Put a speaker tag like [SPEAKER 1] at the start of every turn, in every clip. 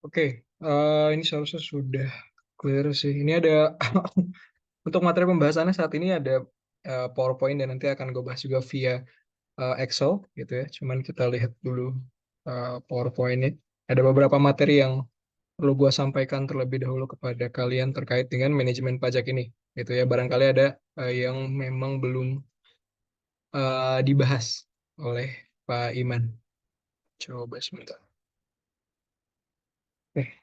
[SPEAKER 1] Oke, ini seharusnya sudah clear sih. Ini ada untuk materi pembahasannya saat ini ada PowerPoint dan nanti akan gue bahas juga via Excel gitu ya. Cuman kita lihat dulu PowerPoint-nya. Ada beberapa materi yang perlu gue sampaikan terlebih dahulu kepada kalian terkait dengan manajemen pajak ini. Gitu ya. Barangkali ada yang memang belum dibahas oleh Pak Iman. Coba sebentar. Oke,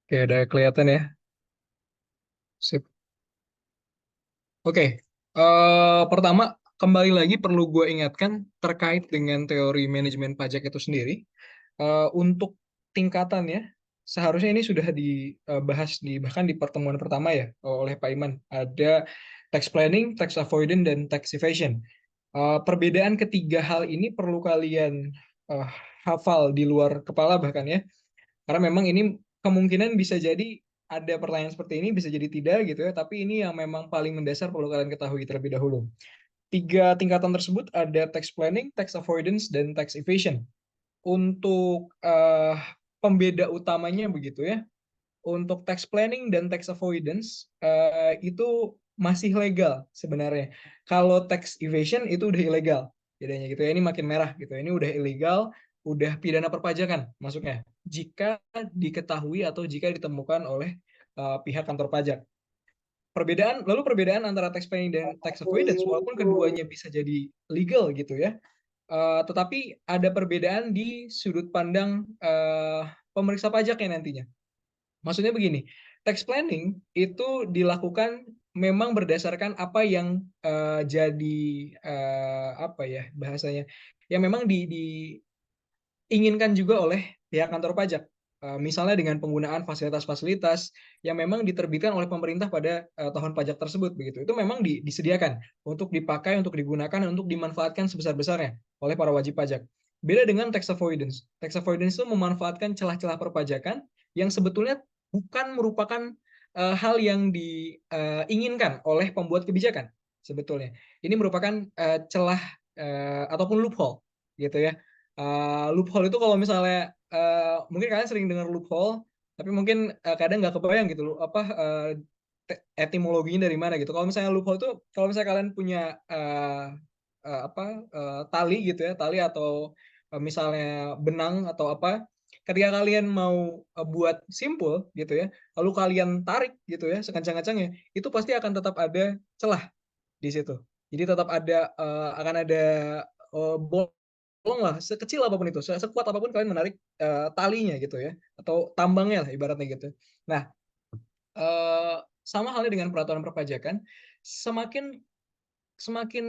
[SPEAKER 1] oke, ada kelihatan ya. Sip. Oke, pertama kembali lagi perlu gue ingatkan terkait dengan teori manajemen pajak itu sendiri. Untuk tingkatannya, seharusnya ini sudah dibahas bahkan di pertemuan pertama ya oleh Pak Iman. Ada tax planning, tax avoidance, dan tax evasion. Perbedaan ketiga hal ini perlu kalian eh, hafal di luar kepala bahkan ya, karena memang ini kemungkinan bisa jadi ada pertanyaan seperti ini, bisa jadi tidak gitu ya, tapi ini yang memang paling mendasar perlu kalian ketahui terlebih dahulu. Tiga tingkatan tersebut ada tax planning, tax avoidance, dan tax evasion. Untuk pembeda utamanya begitu ya, untuk tax planning dan tax avoidance itu masih legal sebenarnya. Kalau tax evasion itu udah ilegal, bedanya gitu ya. Ini makin merah gitu. Ini udah ilegal, udah pidana perpajakan masuknya. Jika diketahui atau jika ditemukan oleh pihak kantor pajak. Lalu perbedaan antara tax planning dan tax avoidance, walaupun keduanya bisa jadi legal gitu ya, tetapi ada perbedaan di sudut pandang pemeriksa pajaknya nantinya. Maksudnya begini, tax planning itu dilakukan memang berdasarkan apa yang jadi apa ya bahasanya, yang memang diinginkan juga oleh pihak kantor pajak. Misalnya dengan penggunaan fasilitas-fasilitas yang memang diterbitkan oleh pemerintah pada tahun pajak tersebut, begitu. Itu memang disediakan untuk dipakai, untuk digunakan, untuk dimanfaatkan sebesar-besarnya oleh para wajib pajak. Beda dengan tax avoidance. Tax avoidance itu memanfaatkan celah-celah perpajakan yang sebetulnya bukan merupakan hal yang diinginkan oleh pembuat kebijakan sebetulnya. Ini merupakan celah ataupun loophole gitu ya. Loophole itu kalau misalnya mungkin kalian sering dengar loophole, tapi mungkin kadang nggak kebayang gitu loh apa etimologinya dari mana gitu. Kalau misalnya loophole itu kalau misalnya kalian punya apa tali gitu ya, tali atau misalnya benang atau apa, ketika kalian mau buat simpul gitu ya, lalu kalian tarik gitu ya sekencang-kencangnya, itu pasti akan tetap ada celah di situ. Jadi tetap ada akan ada bolong lah, sekecil apapun itu, sekuat apapun kalian menarik talinya gitu ya, atau tambangnya lah ibaratnya gitu. Nah, eh, sama halnya dengan peraturan perpajakan, semakin semakin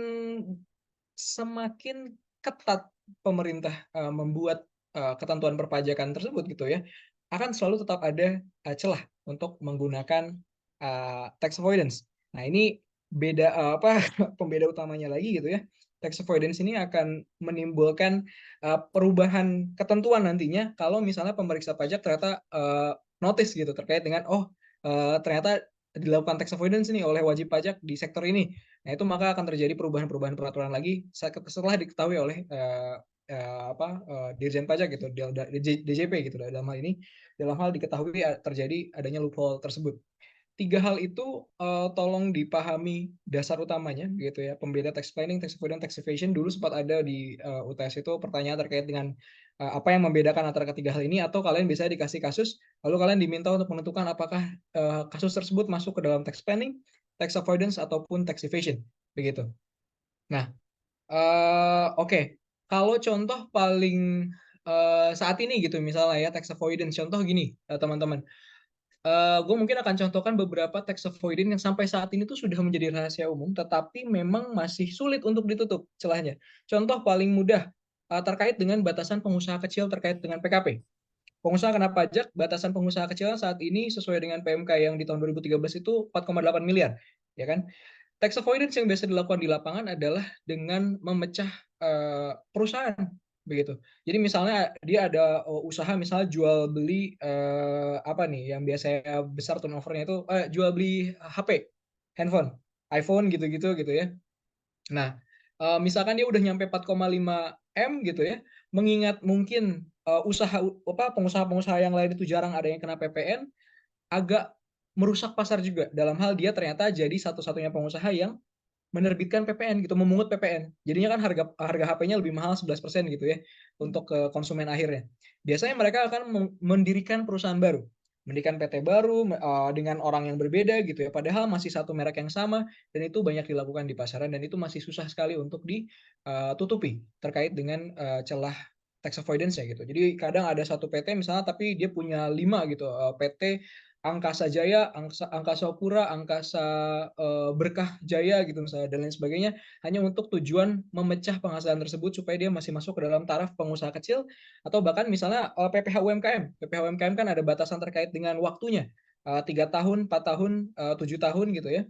[SPEAKER 1] semakin ketat pemerintah membuat ketentuan perpajakan tersebut gitu ya, akan selalu tetap ada celah untuk menggunakan tax avoidance. Nah, ini beda apa pembeda utamanya lagi gitu ya. Tax avoidance ini akan menimbulkan perubahan ketentuan nantinya kalau misalnya pemeriksa pajak ternyata notice gitu terkait dengan ternyata dilakukan tax avoidance nih oleh wajib pajak di sektor ini. Nah, itu maka akan terjadi perubahan-perubahan peraturan lagi setelah diketahui oleh Dirjen Pajak gitu, DJP gitu dalam hal ini, dalam hal diketahui terjadi adanya loophole tersebut. Tiga hal itu tolong dipahami dasar utamanya gitu ya. Pembeda tax planning, tax avoidance, tax evasion dulu sempat ada di UTS itu pertanyaan terkait dengan apa yang membedakan antara ketiga hal ini, atau kalian bisa dikasih kasus lalu kalian diminta untuk menentukan apakah kasus tersebut masuk ke dalam tax planning, tax avoidance ataupun tax evasion begitu. Nah, oke. Kalau contoh paling saat ini gitu misalnya ya tax avoidance, contoh gini teman-teman. Gue mungkin akan contohkan beberapa tax avoidance yang sampai saat ini tuh sudah menjadi rahasia umum, tetapi memang masih sulit untuk ditutup celahnya. Contoh paling mudah terkait dengan batasan pengusaha kecil terkait dengan PKP. Pengusaha kena pajak, batasan pengusaha kecil saat ini sesuai dengan PMK yang di tahun 2013 itu 4,8 miliar, ya kan? Tax avoidance yang biasa dilakukan di lapangan adalah dengan memecah perusahaan begitu. Jadi misalnya dia ada usaha misalnya jual beli apa nih yang biasanya besar turnovernya itu jual beli HP, handphone, iPhone gitu-gitu gitu ya. Nah, misalkan dia udah nyampe 4,5 M gitu ya, mengingat mungkin pengusaha-pengusaha yang lain itu jarang ada yang kena PPN, agak merusak pasar juga. Dalam hal dia ternyata jadi satu-satunya pengusaha yang menerbitkan PPN gitu, memungut PPN. Jadinya kan harga harga HP-nya lebih mahal 11% gitu ya untuk ke konsumen akhirnya. Biasanya mereka akan mendirikan perusahaan baru, mendirikan PT baru dengan orang yang berbeda gitu ya. Padahal masih satu merek yang sama dan itu banyak dilakukan di pasaran dan itu masih susah sekali untuk ditutupi terkait dengan celah tax avoidance ya gitu. Jadi kadang ada satu PT misalnya tapi dia punya 5 gitu, PT Angkasa Jaya, Angkasa Pura, Angkasa Berkah Jaya gitu misalnya dan lain sebagainya hanya untuk tujuan memecah penghasilan tersebut supaya dia masih masuk ke dalam taraf pengusaha kecil atau bahkan misalnya PPh UMKM. PPh UMKM kan ada batasan terkait dengan waktunya 3 tahun, 4 tahun, 7 tahun gitu ya.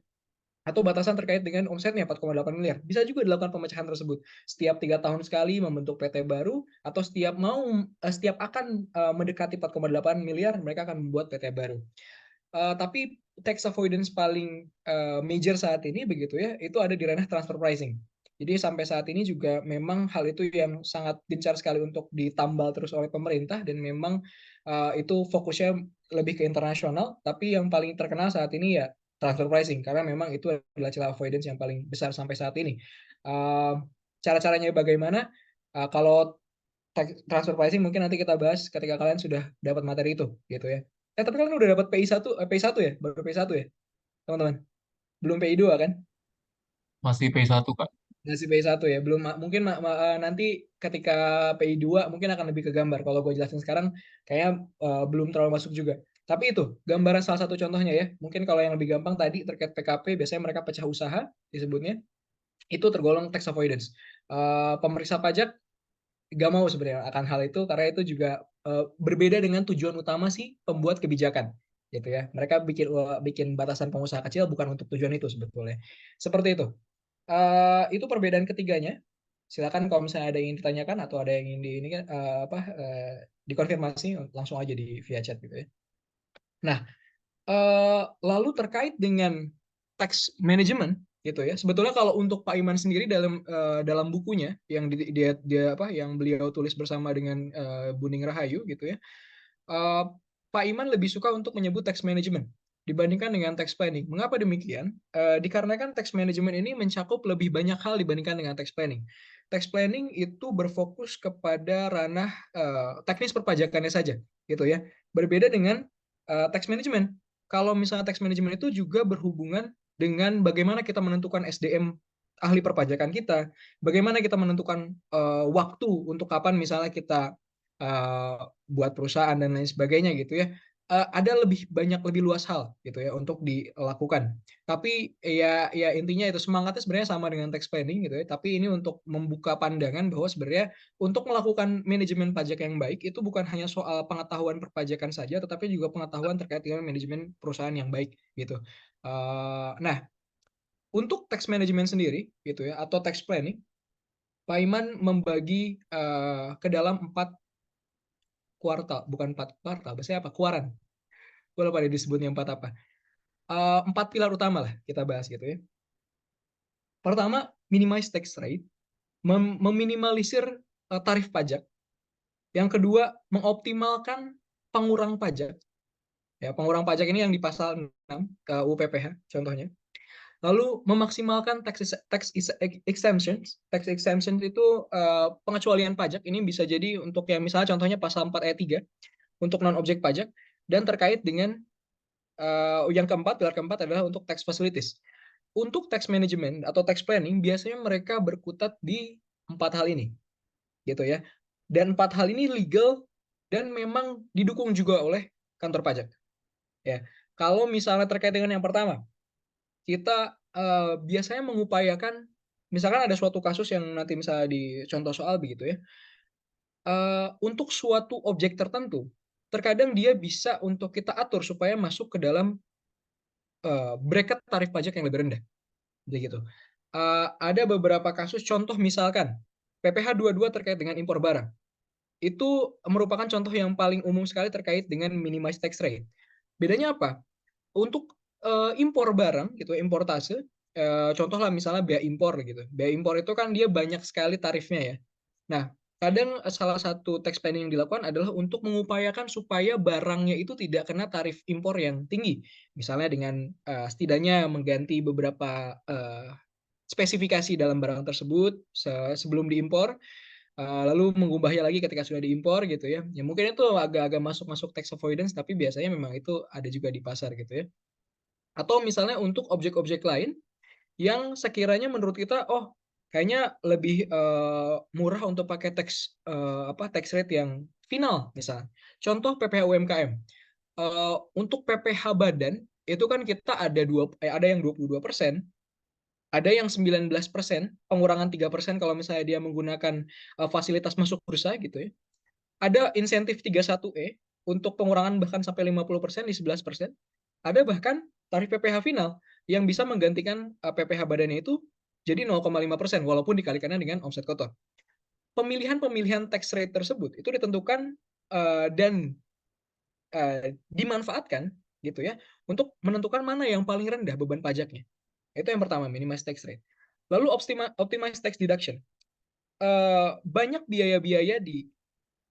[SPEAKER 1] Atau batasan terkait dengan omsetnya 4,8 miliar. Bisa juga dilakukan pemecahan tersebut. Setiap 3 tahun sekali membentuk PT baru atau setiap akan mendekati 4,8 miliar mereka akan membuat PT baru. Tapi tax avoidance paling major saat ini begitu ya, itu ada di ranah transfer pricing. Jadi sampai saat ini juga memang hal itu yang sangat gencar sekali untuk ditambal terus oleh pemerintah dan memang itu fokusnya lebih ke internasional. Tapi yang paling terkenal saat ini ya transfer pricing karena memang itu adalah celah avoidance yang paling besar sampai saat ini. Cara-caranya bagaimana? Kalau transfer pricing mungkin nanti kita bahas ketika kalian sudah dapat materi itu gitu ya. Tapi kalian udah dapat PI 1 ya? Baru PI 1 ya, teman-teman? Belum PI 2 kan?
[SPEAKER 2] Masih P1 Kak.
[SPEAKER 1] Masih PI 1 ya. Belum mungkin nanti ketika PI 2 mungkin akan lebih ke gambar. Kalau gue jelasin sekarang kayaknya belum terlalu masuk juga. Tapi itu gambaran salah satu contohnya ya. Mungkin kalau yang lebih gampang tadi terkait PKP biasanya mereka pecah usaha disebutnya. Itu tergolong tax avoidance. Pemeriksa pajak gak mau sebenarnya akan hal itu karena itu juga berbeda dengan tujuan utama si pembuat kebijakan gitu ya. Mereka bikin batasan pengusaha kecil bukan untuk tujuan itu sebetulnya. Seperti itu. Itu perbedaan ketiganya. Silakan kalau misalnya ada yang ingin ditanyakan atau ada yang ingin ini kan dikonfirmasi langsung aja di via chat gitu ya. Nah, lalu terkait dengan tax management gitu ya. Sebetulnya kalau untuk Pak Iman sendiri dalam bukunya yang yang beliau tulis bersama dengan Buning Rahayu gitu ya. eh, Pak Iman lebih suka untuk menyebut tax management dibandingkan dengan tax planning. Mengapa demikian? Dikarenakan tax management ini mencakup lebih banyak hal dibandingkan dengan tax planning. Tax planning itu berfokus kepada ranah teknis perpajakannya saja, gitu ya. Berbeda dengan tax management. Kalau misalnya tax management itu juga berhubungan dengan bagaimana kita menentukan SDM ahli perpajakan kita, bagaimana kita menentukan waktu untuk kapan misalnya kita uh, buat perusahaan dan lain sebagainya gitu ya. Ada lebih luas hal gitu ya untuk dilakukan. Tapi ya intinya itu semangatnya sebenarnya sama dengan tax planning gitu ya. Tapi ini untuk membuka pandangan bahwa sebenarnya untuk melakukan manajemen pajak yang baik itu bukan hanya soal pengetahuan perpajakan saja, tetapi juga pengetahuan terkait dengan manajemen perusahaan yang baik gitu. Nah, untuk tax management sendiri gitu ya atau tax planning, Pak Iman membagi ke dalam 4 kuartal, bukan 4 kuartal, biasanya apa? Kuaran. Gue lupa deh disebutnya 4 apa. 4 pilar utama lah kita bahas gitu ya. Pertama, minimize tax rate, meminimalisir tarif pajak. Yang kedua, mengoptimalkan pengurang pajak. Ya, pengurang pajak ini yang di pasal 6 ke UPPH contohnya. Lalu memaksimalkan tax exemptions. Tax exemptions itu pengecualian pajak. Ini bisa jadi untuk yang misalnya contohnya pasal 4 ayat 3 untuk non objek pajak dan terkait dengan yang keempat, pilar keempat adalah untuk tax facilities. Untuk tax management atau tax planning biasanya mereka berkutat di 4 hal ini, gitu ya. Dan 4 hal ini legal dan memang didukung juga oleh kantor pajak. Ya, kalau misalnya terkait dengan yang pertama, kita biasanya mengupayakan, misalkan ada suatu kasus yang nanti misalnya di contoh soal begitu ya, untuk suatu objek tertentu, terkadang dia bisa untuk kita atur supaya masuk ke dalam bracket tarif pajak yang lebih rendah. Begitu. Ada beberapa kasus contoh misalkan PPh 22 terkait dengan impor barang. Itu merupakan contoh yang paling umum sekali terkait dengan minimized tax rate. Bedanya apa? Untuk impor barang gitu, importase, contoh lah misalnya bea impor gitu. Bea impor itu kan dia banyak sekali tarifnya ya. Nah, Kadang salah satu tax planning yang dilakukan adalah untuk mengupayakan supaya barangnya itu tidak kena tarif impor yang tinggi. Misalnya dengan setidaknya mengganti beberapa spesifikasi dalam barang tersebut sebelum diimpor, lalu mengubahnya lagi ketika sudah diimpor gitu ya. Ya mungkin itu agak-agak masuk-masuk tax avoidance, tapi biasanya memang itu ada juga di pasar gitu ya. Atau misalnya untuk objek-objek lain yang sekiranya menurut kita, oh kayaknya lebih murah untuk pakai tax rate yang final misalnya. Contoh PPh UMKM. Untuk PPh badan itu kan kita ada yang 22%, ada yang 19%, pengurangan 3% kalau misalnya dia menggunakan fasilitas masuk bursa gitu ya. Ada insentif 31E untuk pengurangan bahkan sampai 50% di 11%. Ada bahkan tarif PPh final yang bisa menggantikan PPh badannya itu jadi 0,5% walaupun dikalikannya dengan omset kotor. Pemilihan-pemilihan tax rate tersebut itu ditentukan dan dimanfaatkan gitu ya untuk menentukan mana yang paling rendah beban pajaknya. Itu yang pertama, minimize tax rate. Lalu optimize tax deduction. Banyak biaya-biaya di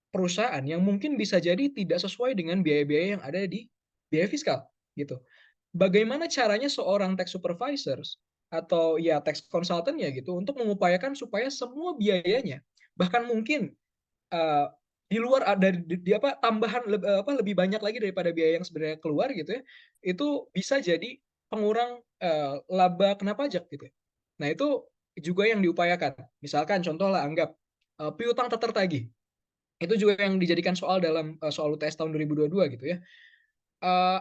[SPEAKER 1] perusahaan yang mungkin bisa jadi tidak sesuai dengan biaya-biaya yang ada di biaya fiskal gitu. Bagaimana caranya seorang tax supervisors atau ya tax consultant ya gitu untuk mengupayakan supaya semua biayanya bahkan mungkin uh, di luar ada di apa tambahan lebih banyak lagi daripada biaya yang sebenarnya keluar gitu ya, itu bisa jadi pengurang laba kena pajak gitu. Nah itu juga yang diupayakan. Misalkan contoh lah anggap piutang tak tertagih, itu juga yang dijadikan soal dalam soal UTS tahun 2022 gitu ya.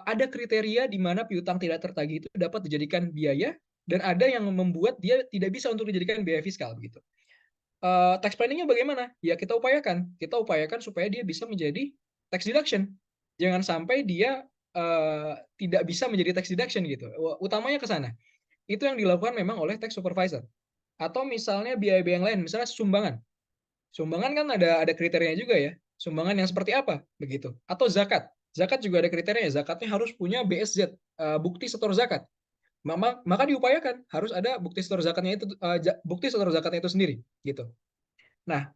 [SPEAKER 1] Ada kriteria di mana piutang tidak tertagih itu dapat dijadikan biaya dan ada yang membuat dia tidak bisa untuk dijadikan biaya fiskal begitu. Tax planningnya bagaimana? Ya kita upayakan supaya dia bisa menjadi tax deduction. Jangan sampai dia tidak bisa menjadi tax deduction gitu. Utamanya ke sana. Itu yang dilakukan memang oleh tax supervisor. Atau misalnya biaya-biaya yang lain, misalnya sumbangan. Sumbangan kan ada kriterianya juga ya. Sumbangan yang seperti apa begitu. Atau zakat. Zakat juga ada kriterianya. Zakatnya harus punya BSZ, bukti setor zakat. Maka diupayakan harus ada bukti setor zakatnya itu bukti setor zakatnya itu sendiri gitu. Nah,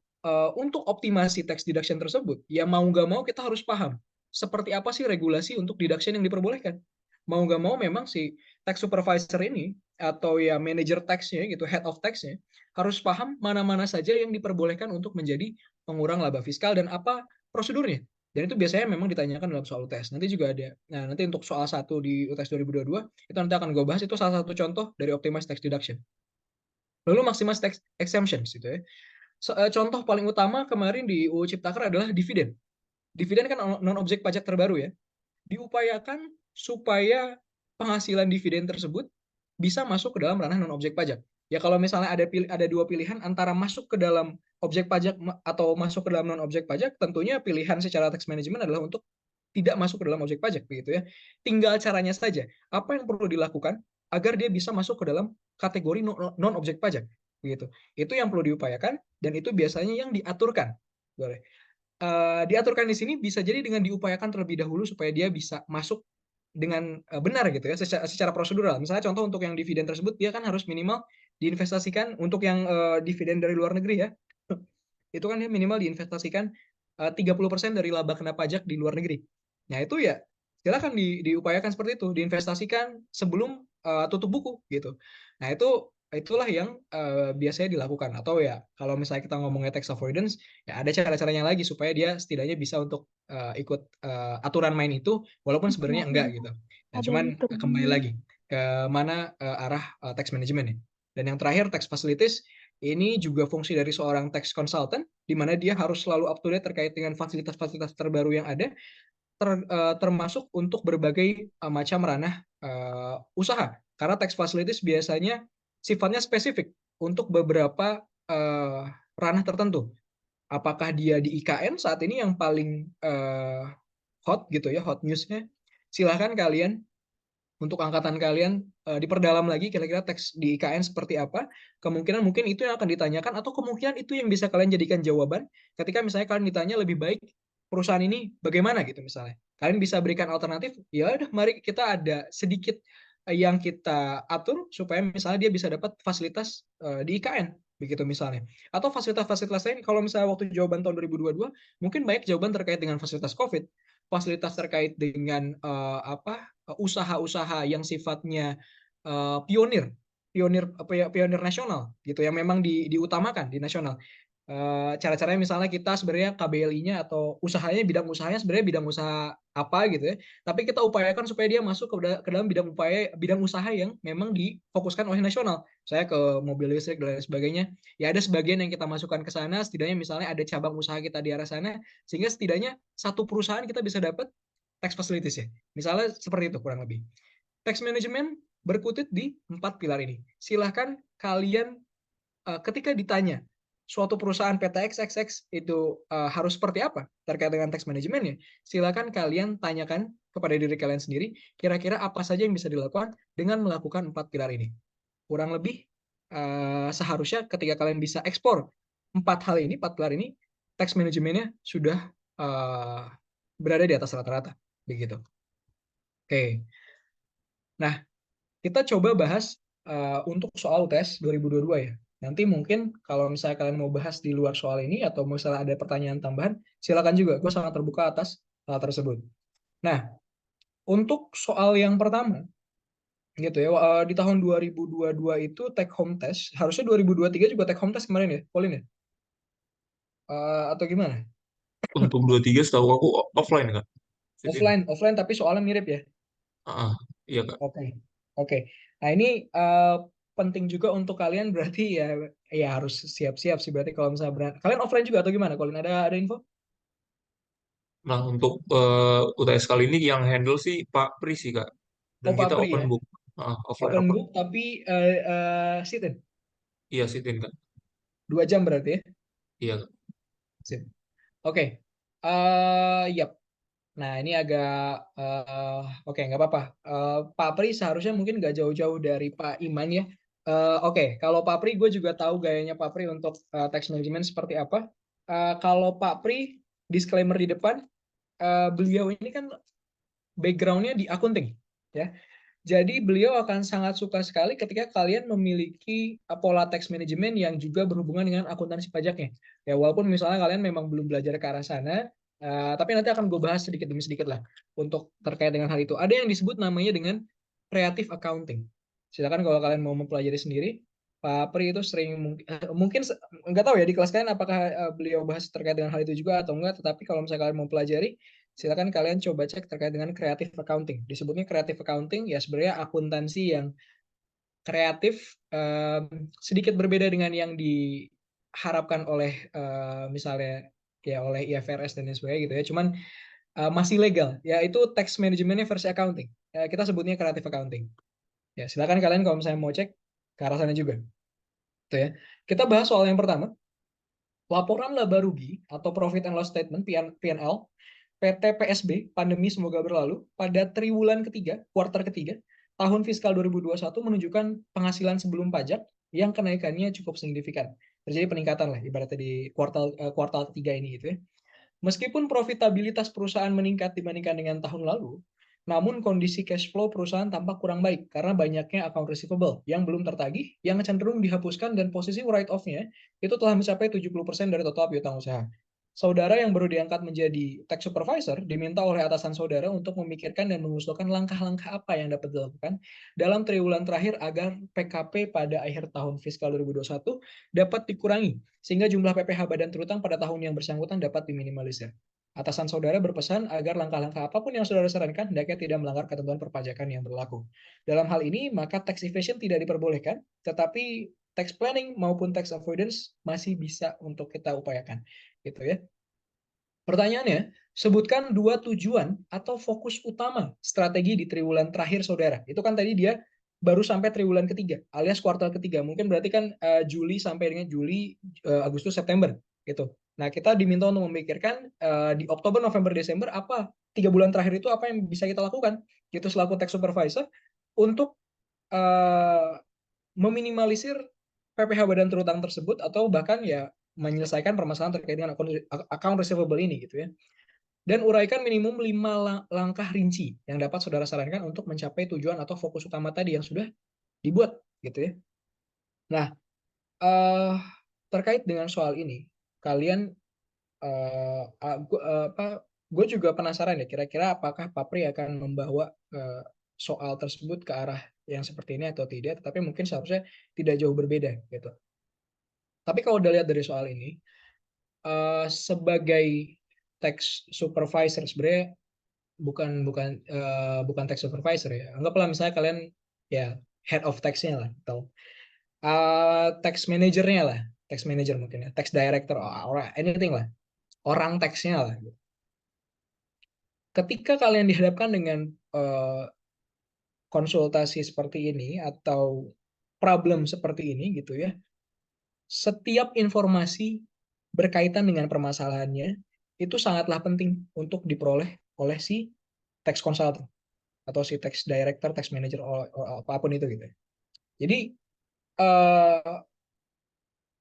[SPEAKER 1] untuk optimasi tax deduction tersebut, ya mau nggak mau kita harus paham seperti apa sih regulasi untuk deduction yang diperbolehkan. Mau nggak mau memang si tax supervisor ini atau ya manager tax-nya gitu, head of tax-nya harus paham mana-mana saja yang diperbolehkan untuk menjadi pengurang laba fiskal dan apa prosedurnya. Dan itu biasanya memang ditanyakan dalam soal UTS. Nanti juga ada. Nah, nanti untuk soal 1 di UTS 2022, itu nanti akan gue bahas, itu salah satu contoh dari optimized tax deduction. Lalu maximize tax exemptions gitu ya. Contoh paling utama kemarin di UU Ciptaker adalah dividen. Dividen kan non objek pajak terbaru ya. Diupayakan supaya penghasilan dividen tersebut bisa masuk ke dalam ranah non objek pajak. Ya kalau misalnya ada dua pilihan antara masuk ke dalam objek pajak atau masuk ke dalam non objek pajak, tentunya pilihan secara tax management adalah untuk tidak masuk ke dalam objek pajak begitu ya. Tinggal caranya saja. Apa yang perlu dilakukan agar dia bisa masuk ke dalam kategori non objek pajak begitu. Itu yang perlu diupayakan dan itu biasanya yang diaturkan. Boleh. Diaturkan di sini bisa jadi dengan diupayakan terlebih dahulu supaya dia bisa masuk dengan benar gitu ya secara prosedural. Misalnya contoh untuk yang dividen tersebut dia kan harus minimal diinvestasikan untuk yang dividen dari luar negeri ya. Itu kan dia minimal diinvestasikan 30% dari laba kena pajak di luar negeri. Nah, itu ya silakan diupayakan seperti itu, diinvestasikan sebelum tutup buku gitu. Nah, itulah yang biasanya dilakukan atau ya kalau misalnya kita ngomongnya tax avoidance ya ada cara-caranya lagi supaya dia setidaknya bisa untuk ikut aturan main itu walaupun sebenarnya enggak gitu. Nah,
[SPEAKER 3] Ada
[SPEAKER 1] cuman
[SPEAKER 3] yang tuh.
[SPEAKER 1] kembali lagi ke mana arah tax management ya. Dan yang terakhir tax facilities ini juga fungsi dari seorang tax consultant di mana dia harus selalu up to date terkait dengan fasilitas-fasilitas terbaru yang ada termasuk untuk berbagai macam ranah usaha. Karena tax facilities biasanya sifatnya spesifik untuk beberapa ranah tertentu. Apakah dia di IKN saat ini yang paling hot gitu ya, hot newsnya. Silahkan kalian untuk angkatan kalian diperdalam lagi kira-kira teks di IKN seperti apa. Kemungkinan mungkin itu yang akan ditanyakan atau kemungkinan itu yang bisa kalian jadikan jawaban ketika misalnya kalian ditanya lebih baik perusahaan ini bagaimana gitu misalnya. Kalian bisa berikan alternatif, ya udah mari kita ada sedikit yang kita atur supaya misalnya dia bisa dapat fasilitas di IKN begitu misalnya. Atau fasilitas-fasilitas lain, kalau misalnya waktu jawaban tahun 2022, mungkin banyak jawaban terkait dengan fasilitas COVID, fasilitas terkait dengan usaha-usaha yang sifatnya pionir, pionir apa ya, pionir nasional gitu, yang memang diutamakan di nasional. Cara-caranya misalnya kita sebenarnya KBLI-nya atau usahanya, bidang usahanya sebenarnya bidang usaha apa gitu ya, tapi kita upayakan supaya dia masuk ke dalam bidang usaha yang memang difokuskan oleh nasional. Saya ke mobil listrik dan lain sebagainya, ya ada sebagian yang kita masukkan ke sana, setidaknya misalnya ada cabang usaha kita di arah sana, sehingga setidaknya satu perusahaan kita bisa dapat tax facilities ya, misalnya seperti itu kurang lebih. Tax management berkutat di 4 pilar ini. Silahkan kalian ketika ditanya suatu perusahaan PT XXX itu harus seperti apa terkait dengan tax manajemennya, silakan kalian tanyakan kepada diri kalian sendiri, kira-kira apa saja yang bisa dilakukan dengan melakukan 4 pilar ini. Kurang lebih seharusnya ketika kalian bisa ekspor 4 hal ini, 4 pilar ini, tax manajemennya sudah berada di atas rata-rata. Begitu. Oke. Nah, kita coba bahas untuk soal UTS 2022 ya. Nanti mungkin kalau misalnya kalian mau bahas di luar soal ini atau misalnya ada pertanyaan tambahan, silakan juga. Gue sangat terbuka atas hal tersebut. Nah, untuk soal yang pertama, gitu ya, di tahun 2022 itu take home test, harusnya 2023 juga take home test kemarin ya, Colin ya? Atau gimana?
[SPEAKER 2] Untuk 23 setahu aku offline Kak. Jadi,
[SPEAKER 1] Offline tapi soalnya mirip ya.
[SPEAKER 2] ah, iya Kak.
[SPEAKER 1] Oke, oke. Nah ini penting juga untuk kalian berarti ya, ya harus siap-siap sih berarti kalau misalnya kalian offline juga atau gimana? Kalau ada info?
[SPEAKER 2] Nah, untuk UTS kali ini yang handle sih Pak Pri sih Kak. Dan
[SPEAKER 1] Oh
[SPEAKER 2] kita
[SPEAKER 1] Pak Pri
[SPEAKER 2] open
[SPEAKER 1] ya,
[SPEAKER 2] book. Offline
[SPEAKER 1] open
[SPEAKER 2] offline.
[SPEAKER 1] book tapi sit-in
[SPEAKER 2] Iya, sitin Kak.
[SPEAKER 1] 2 jam berarti ya.
[SPEAKER 2] Iya Kak.
[SPEAKER 1] Sip. Oke. Yap. Nah ini agak oke, nggak apa-apa. Pak Pri seharusnya mungkin nggak jauh-jauh dari Pak Iman ya. Oke, kalau Pak Pri gue juga tahu gayanya Pak Pri untuk tax management seperti apa. Kalau Pak Pri, disclaimer di depan, beliau ini kan backgroundnya di accounting, ya. Jadi beliau akan sangat suka sekali ketika kalian memiliki pola tax management yang juga berhubungan dengan akuntansi pajaknya. Ya walaupun misalnya kalian memang belum belajar ke arah sana, tapi nanti akan gue bahas sedikit demi sedikit lah untuk terkait dengan hal itu. Ada yang disebut namanya dengan creative accounting. Silakan kalau kalian mau mempelajari sendiri. Pak Pri itu sering mungkin nggak tahu ya di kelas kalian apakah beliau bahas terkait dengan hal itu juga atau enggak. Tetapi kalau misalnya kalian mau pelajari, silakan kalian coba cek terkait dengan creative accounting. Disebutnya creative accounting ya sebenarnya akuntansi yang kreatif, sedikit berbeda dengan yang diharapkan oleh misalnya ya oleh IFRS dan lain sebagainya gitu ya. Cuman masih legal, yaitu tax managementnya versi accounting. Kita sebutnya creative accounting. Ya silakan kalian kalau misalnya mau cek ke arah sana juga. Gitu ya. Kita bahas soal yang pertama, laporan laba rugi atau profit and loss statement P&L PT PSB pandemi semoga berlalu pada triwulan ketiga, kuartal ketiga tahun fiskal 2021 menunjukkan penghasilan sebelum pajak yang kenaikannya cukup signifikan. Terjadi peningkatan lah ibaratnya di kuartal ketiga ini gitu ya. Meskipun profitabilitas perusahaan meningkat dibandingkan dengan tahun lalu, namun kondisi cash flow perusahaan tampak kurang baik karena banyaknya account receivable yang belum tertagih, yang cenderung dihapuskan dan posisi write-off-nya itu telah mencapai 70% dari total piutang usaha. Saudara yang baru diangkat menjadi tax supervisor diminta oleh atasan saudara untuk memikirkan dan mengusulkan langkah-langkah apa yang dapat dilakukan dalam triwulan terakhir agar PKP pada akhir tahun fiskal 2021 dapat dikurangi sehingga jumlah PPh badan terutang pada tahun yang bersangkutan dapat diminimalisir. Atasan saudara berpesan agar langkah-langkah apapun yang saudara sarankan hendaknya tidak melanggar ketentuan perpajakan yang berlaku. Dalam hal ini, maka tax evasion tidak diperbolehkan, tetapi tax planning maupun tax avoidance masih bisa untuk kita upayakan. Gitu ya. Pertanyaannya, sebutkan 2 tujuan atau fokus utama strategi di triwulan terakhir saudara. Itu kan tadi dia baru sampai triwulan ketiga, alias kuartal ketiga. Mungkin berarti kan Juli sampai dengan Juli, Agustus, September gitu. Nah, kita diminta untuk memikirkan di Oktober, November, Desember apa 3 bulan terakhir itu apa yang bisa kita lakukan gitu selaku tax supervisor untuk uh, meminimalisir PPh badan terutang tersebut atau bahkan ya menyelesaikan permasalahan terkait dengan account receivable ini gitu ya. Dan uraikan minimum 5 langkah rinci yang dapat saudara sarankan untuk mencapai tujuan atau fokus utama tadi yang sudah dibuat gitu ya. Nah, Eh, Terkait dengan soal ini, kalian gue juga penasaran ya, kira-kira apakah Papri akan membawa soal tersebut ke arah yang seperti ini atau tidak, tapi mungkin seharusnya tidak jauh berbeda gitu. Tapi kalau udah lihat dari soal ini, sebagai tax supervisor sebenarnya bukan tax supervisor ya. Anggaplah misalnya kalian ya head of tax-nya lah atau tax manager-nya lah, tax manager mungkin ya, tax director or anything lah, orang tax-nya lah. Ketika kalian dihadapkan dengan eh, konsultasi seperti ini atau problem seperti ini gitu ya, setiap informasi berkaitan dengan permasalahannya itu sangatlah penting untuk diperoleh oleh si tax consultant atau si tax director, tax manager, apapun itu gitu ya. Jadi eh,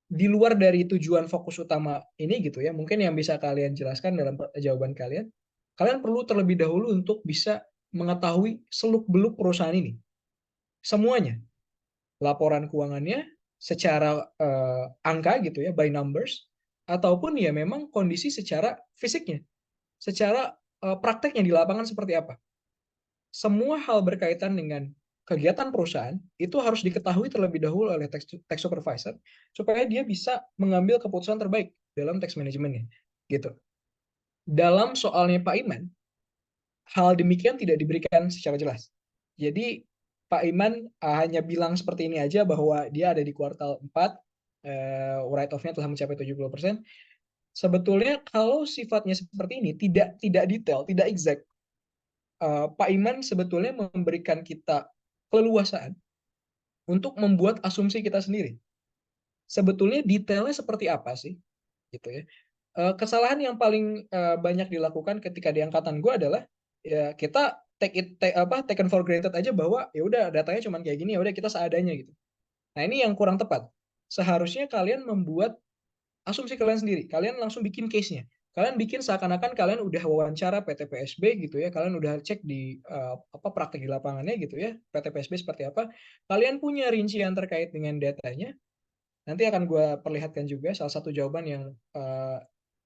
[SPEAKER 1] di luar dari tujuan fokus utama ini gitu ya, mungkin yang bisa kalian jelaskan dalam jawaban kalian, kalian perlu terlebih dahulu untuk bisa mengetahui seluk-beluk perusahaan ini, semuanya, laporan keuangannya secara angka gitu ya, by numbers, ataupun ya memang kondisi secara fisiknya, secara prakteknya di lapangan seperti apa. Semua hal berkaitan dengan kegiatan perusahaan itu harus diketahui terlebih dahulu oleh tax supervisor supaya dia bisa mengambil keputusan terbaik dalam tax manajemennya gitu. Dalam soalnya Pak Iman, hal demikian tidak diberikan secara jelas. Jadi Pak Iman hanya bilang seperti ini aja bahwa dia ada di kuartal 4, write off-nya telah mencapai 70%. Sebetulnya kalau sifatnya seperti ini tidak detail, tidak exact, Pak Iman sebetulnya memberikan kita keleluasaan untuk membuat asumsi kita sendiri. Sebetulnya detailnya seperti apa sih, gitu ya. Kesalahan yang paling banyak dilakukan ketika di angkatan gue adalah ya kita taken for granted aja bahwa ya udah datanya cuma kayak gini, ya udah kita seadanya gitu. Nah ini yang kurang tepat. Seharusnya kalian membuat asumsi kalian sendiri. Kalian langsung bikin case-nya. Kalian bikin seakan-akan kalian udah wawancara PT PSB gitu ya. Kalian udah cek di praktek di lapangannya gitu ya. PT PSB seperti apa. Kalian punya rincian terkait dengan datanya. Nanti akan gue perlihatkan juga salah satu jawaban yang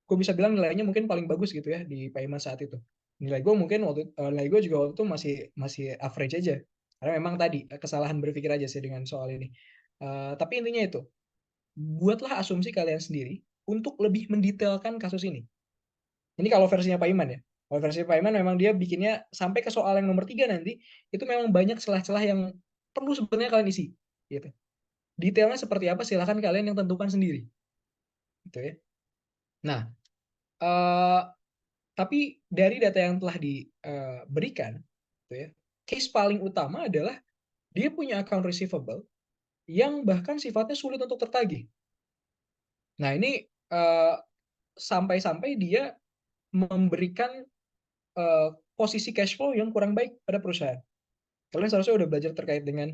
[SPEAKER 1] gue bisa bilang nilainya mungkin paling bagus gitu ya di Paiman saat itu. Nilai gue juga waktu itu masih masih average aja. Karena memang tadi kesalahan berpikir aja sih dengan soal ini. Tapi intinya itu, buatlah asumsi kalian sendiri untuk lebih mendetailkan kasus ini. Ini kalau versinya Pak Iman ya. Kalau versi Pak Iman memang dia bikinnya sampai ke soal yang nomor 3 nanti, itu memang banyak celah-celah yang perlu sebenarnya kalian isi. Gitu. Detailnya seperti apa silahkan kalian yang tentukan sendiri. Gitu ya. Nah, eh, tapi dari data yang telah diberikan, gitu ya, case paling utama adalah dia punya account receivable yang bahkan sifatnya sulit untuk tertagih. Nah, ini eh, sampai-sampai dia memberikan posisi cash flow yang kurang baik pada perusahaan. Kalian seharusnya udah belajar terkait dengan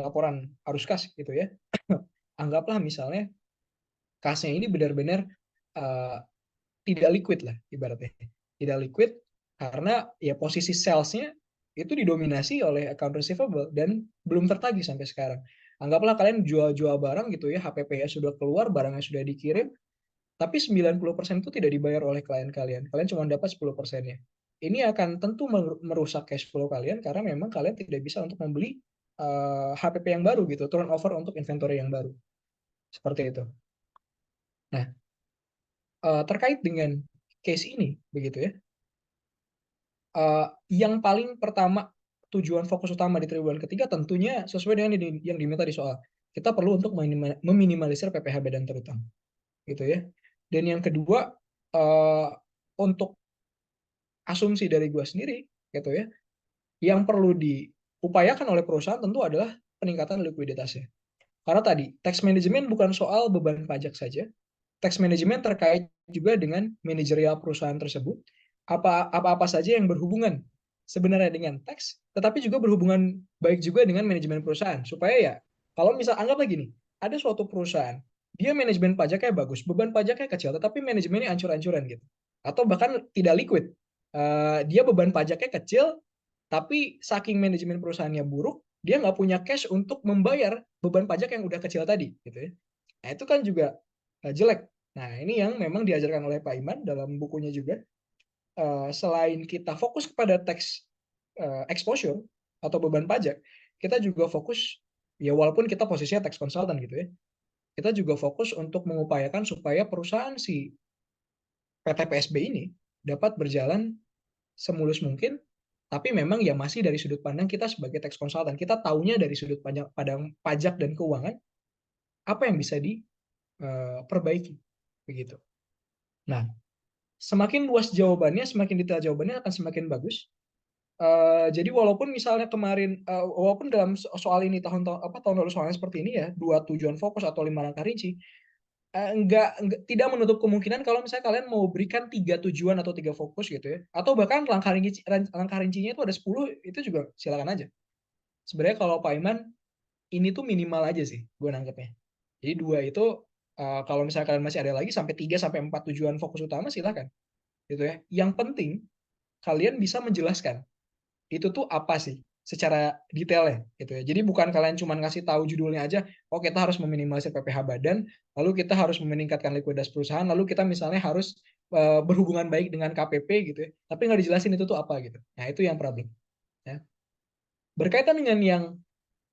[SPEAKER 1] laporan arus kas gitu ya. Anggaplah misalnya kasnya ini benar-benar uh, tidak liquid lah ibaratnya. Tidak liquid karena ya posisi salesnya itu didominasi oleh account receivable dan belum tertagih sampai sekarang. Anggaplah kalian jual-jual barang gitu ya, HPP-nya sudah keluar, barangnya sudah dikirim, tapi 90% itu tidak dibayar oleh klien kalian. Kalian cuma dapat 10%-nya. Ini akan tentu merusak cash flow kalian karena memang kalian tidak bisa untuk membeli HPP yang baru gitu, turnover untuk inventory yang baru. Seperti itu. Nah, terkait dengan case ini begitu ya. Yang paling pertama tujuan fokus utama di triwulan ketiga tentunya sesuai dengan yang diminta di soal. Kita perlu untuk meminimalisir PPHB dan terutang. Gitu ya. Dan yang kedua, untuk asumsi dari gue sendiri gitu ya, yang perlu diupayakan oleh perusahaan tentu adalah peningkatan likuiditasnya. Karena tadi tax management bukan soal beban pajak saja, tax management terkait juga dengan manajerial perusahaan tersebut, apa saja yang berhubungan sebenarnya dengan tax, tetapi juga berhubungan baik juga dengan manajemen perusahaan. Supaya ya, kalau misal anggap lagi nih, ada suatu perusahaan, dia manajemen pajaknya bagus, beban pajaknya kecil, tetapi manajemennya ancur-ancuran gitu. Atau bahkan tidak liquid. Dia beban pajaknya kecil, tapi saking manajemen perusahaannya buruk, dia nggak punya cash untuk membayar beban pajak yang udah kecil tadi, gitu ya. Nah, itu kan juga jelek. Nah, ini yang memang diajarkan oleh Pak Iman dalam bukunya juga. Selain kita fokus kepada tax exposure atau beban pajak, kita juga fokus, ya walaupun kita posisinya tax consultant gitu ya, kita juga fokus untuk mengupayakan supaya perusahaan si PT PSB ini dapat berjalan semulus mungkin, tapi memang ya masih dari sudut pandang kita sebagai tax consultant. Kita taunya dari sudut pandang pajak dan keuangan, apa yang bisa diperbaiki, begitu. Nah, semakin luas jawabannya, semakin detail jawabannya akan semakin bagus. Jadi walaupun misalnya kemarin, walaupun dalam soal ini tahun lalu soalnya seperti ini ya, 2 tujuan fokus atau 5 langkah rinci, tidak menutup kemungkinan kalau misalnya kalian mau berikan 3 tujuan atau 3 fokus gitu ya, atau bahkan langkah rincinya itu ada 10, itu juga silakan aja. Sebenarnya kalau Pak Iman, ini tuh minimal aja sih gue nangkepnya. Jadi 2 itu, kalau misalnya kalian masih ada lagi sampai 3 sampai 4 tujuan fokus utama silakan, gitu ya. Yang penting kalian bisa menjelaskan itu tuh apa sih secara detailnya gitu ya. Jadi bukan kalian cuma ngasih tahu judulnya aja, oh kita harus meminimalisir PPh badan, lalu kita harus meningkatkan likuiditas perusahaan, lalu kita misalnya harus berhubungan baik dengan KPP gitu ya. Tapi nggak dijelasin itu tuh apa gitu. Nah, itu yang problem ya. Berkaitan dengan yang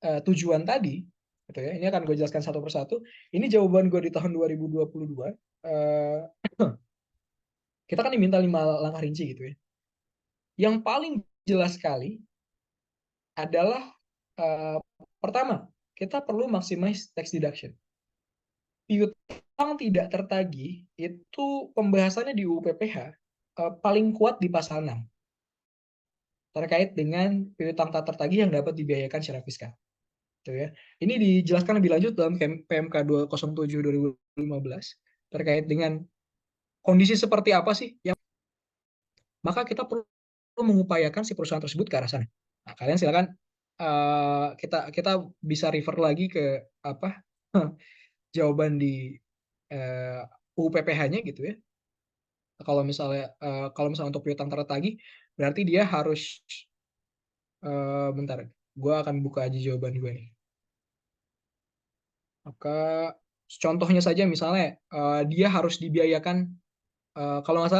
[SPEAKER 1] tujuan tadi gitu ya. Ini akan gue jelaskan satu persatu. Ini jawaban gue di tahun 2022. Kita kan diminta 5 langkah rinci gitu ya. Yang paling jelas sekali adalah pertama, kita perlu maximize tax deduction. Piutang tidak tertagih itu pembahasannya di UU PPh paling kuat di pasal 6 terkait dengan piutang tak tertagih yang dapat dibiayakan secara fiskal. Gitu ya. Ini dijelaskan lebih lanjut dalam PMK 207 2015 terkait dengan kondisi seperti apa sih yang maka kita perlu mengupayakan si perusahaan tersebut ke arah sana. Nah, kalian silakan kita bisa refer lagi ke apa jawaban di UPPH-nya gitu ya. Kalau misalnya untuk piutang tertagih, berarti dia harus bentar, gue akan buka aja jawaban gue nih. Maka contohnya saja misalnya dia harus dibiayakan, kalau nggak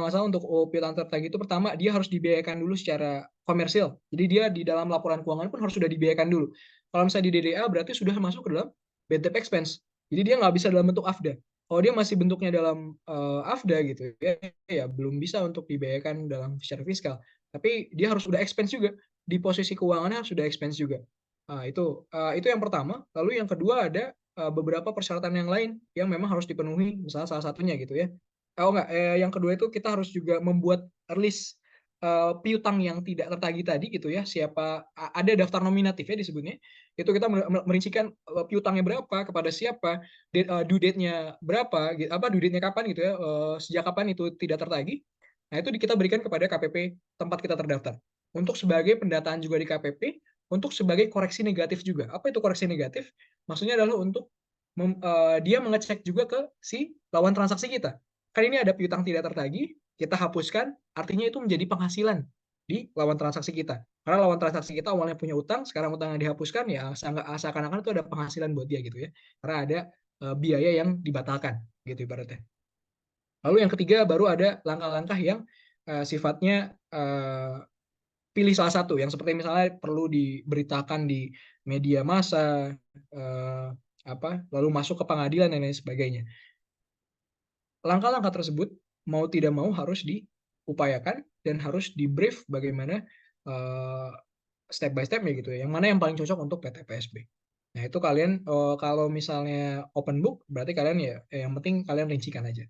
[SPEAKER 1] salah untuk piutang tertagih itu pertama dia harus dibiayakan dulu secara komersil. Jadi dia di dalam laporan keuangan pun harus sudah dibiayakan dulu. Kalau misalnya di DDA berarti sudah masuk ke dalam BTP expense. Jadi dia nggak bisa dalam bentuk AFDA. Kalau dia masih bentuknya dalam AFDA gitu ya belum bisa untuk dibiayakan dalam secara fiskal. Tapi dia harus sudah expense juga, di posisi keuangannya harus sudah expense juga. Nah, itu yang pertama. Lalu yang kedua ada beberapa persyaratan yang lain yang memang harus dipenuhi, misalnya salah satunya gitu ya. Oh enggak, yang kedua itu kita harus juga membuat list piutang yang tidak tertagih tadi gitu ya. Ada daftar nominatif ya disebutnya. Itu kita merincikan piutangnya berapa, kepada siapa, due date-nya berapa, due date-nya kapan gitu ya, sejak kapan itu tidak tertagih. Nah, itu kita berikan kepada KPP tempat kita terdaftar. Untuk sebagai pendataan juga di KPP, untuk sebagai koreksi negatif juga. Apa itu koreksi negatif? Maksudnya adalah untuk dia mengecek juga ke si lawan transaksi kita. Kan ini ada piutang tidak tertagih, kita hapuskan, artinya itu menjadi penghasilan di lawan transaksi kita. Karena lawan transaksi kita awalnya punya utang, sekarang utangnya dihapuskan, ya seakan-akan itu ada penghasilan buat dia gitu ya. Karena ada biaya yang dibatalkan gitu ibaratnya. Lalu yang ketiga baru ada langkah-langkah yang sifatnya pilih salah satu, yang seperti misalnya perlu diberitakan di media massa, lalu masuk ke pengadilan dan lain sebagainya. Langkah-langkah tersebut mau tidak mau harus diupayakan dan harus di-brief bagaimana step by step-nya gitu ya. Yang mana yang paling cocok untuk PT PSB. Nah, itu kalian kalau misalnya open book berarti kalian ya yang penting kalian rincikan aja.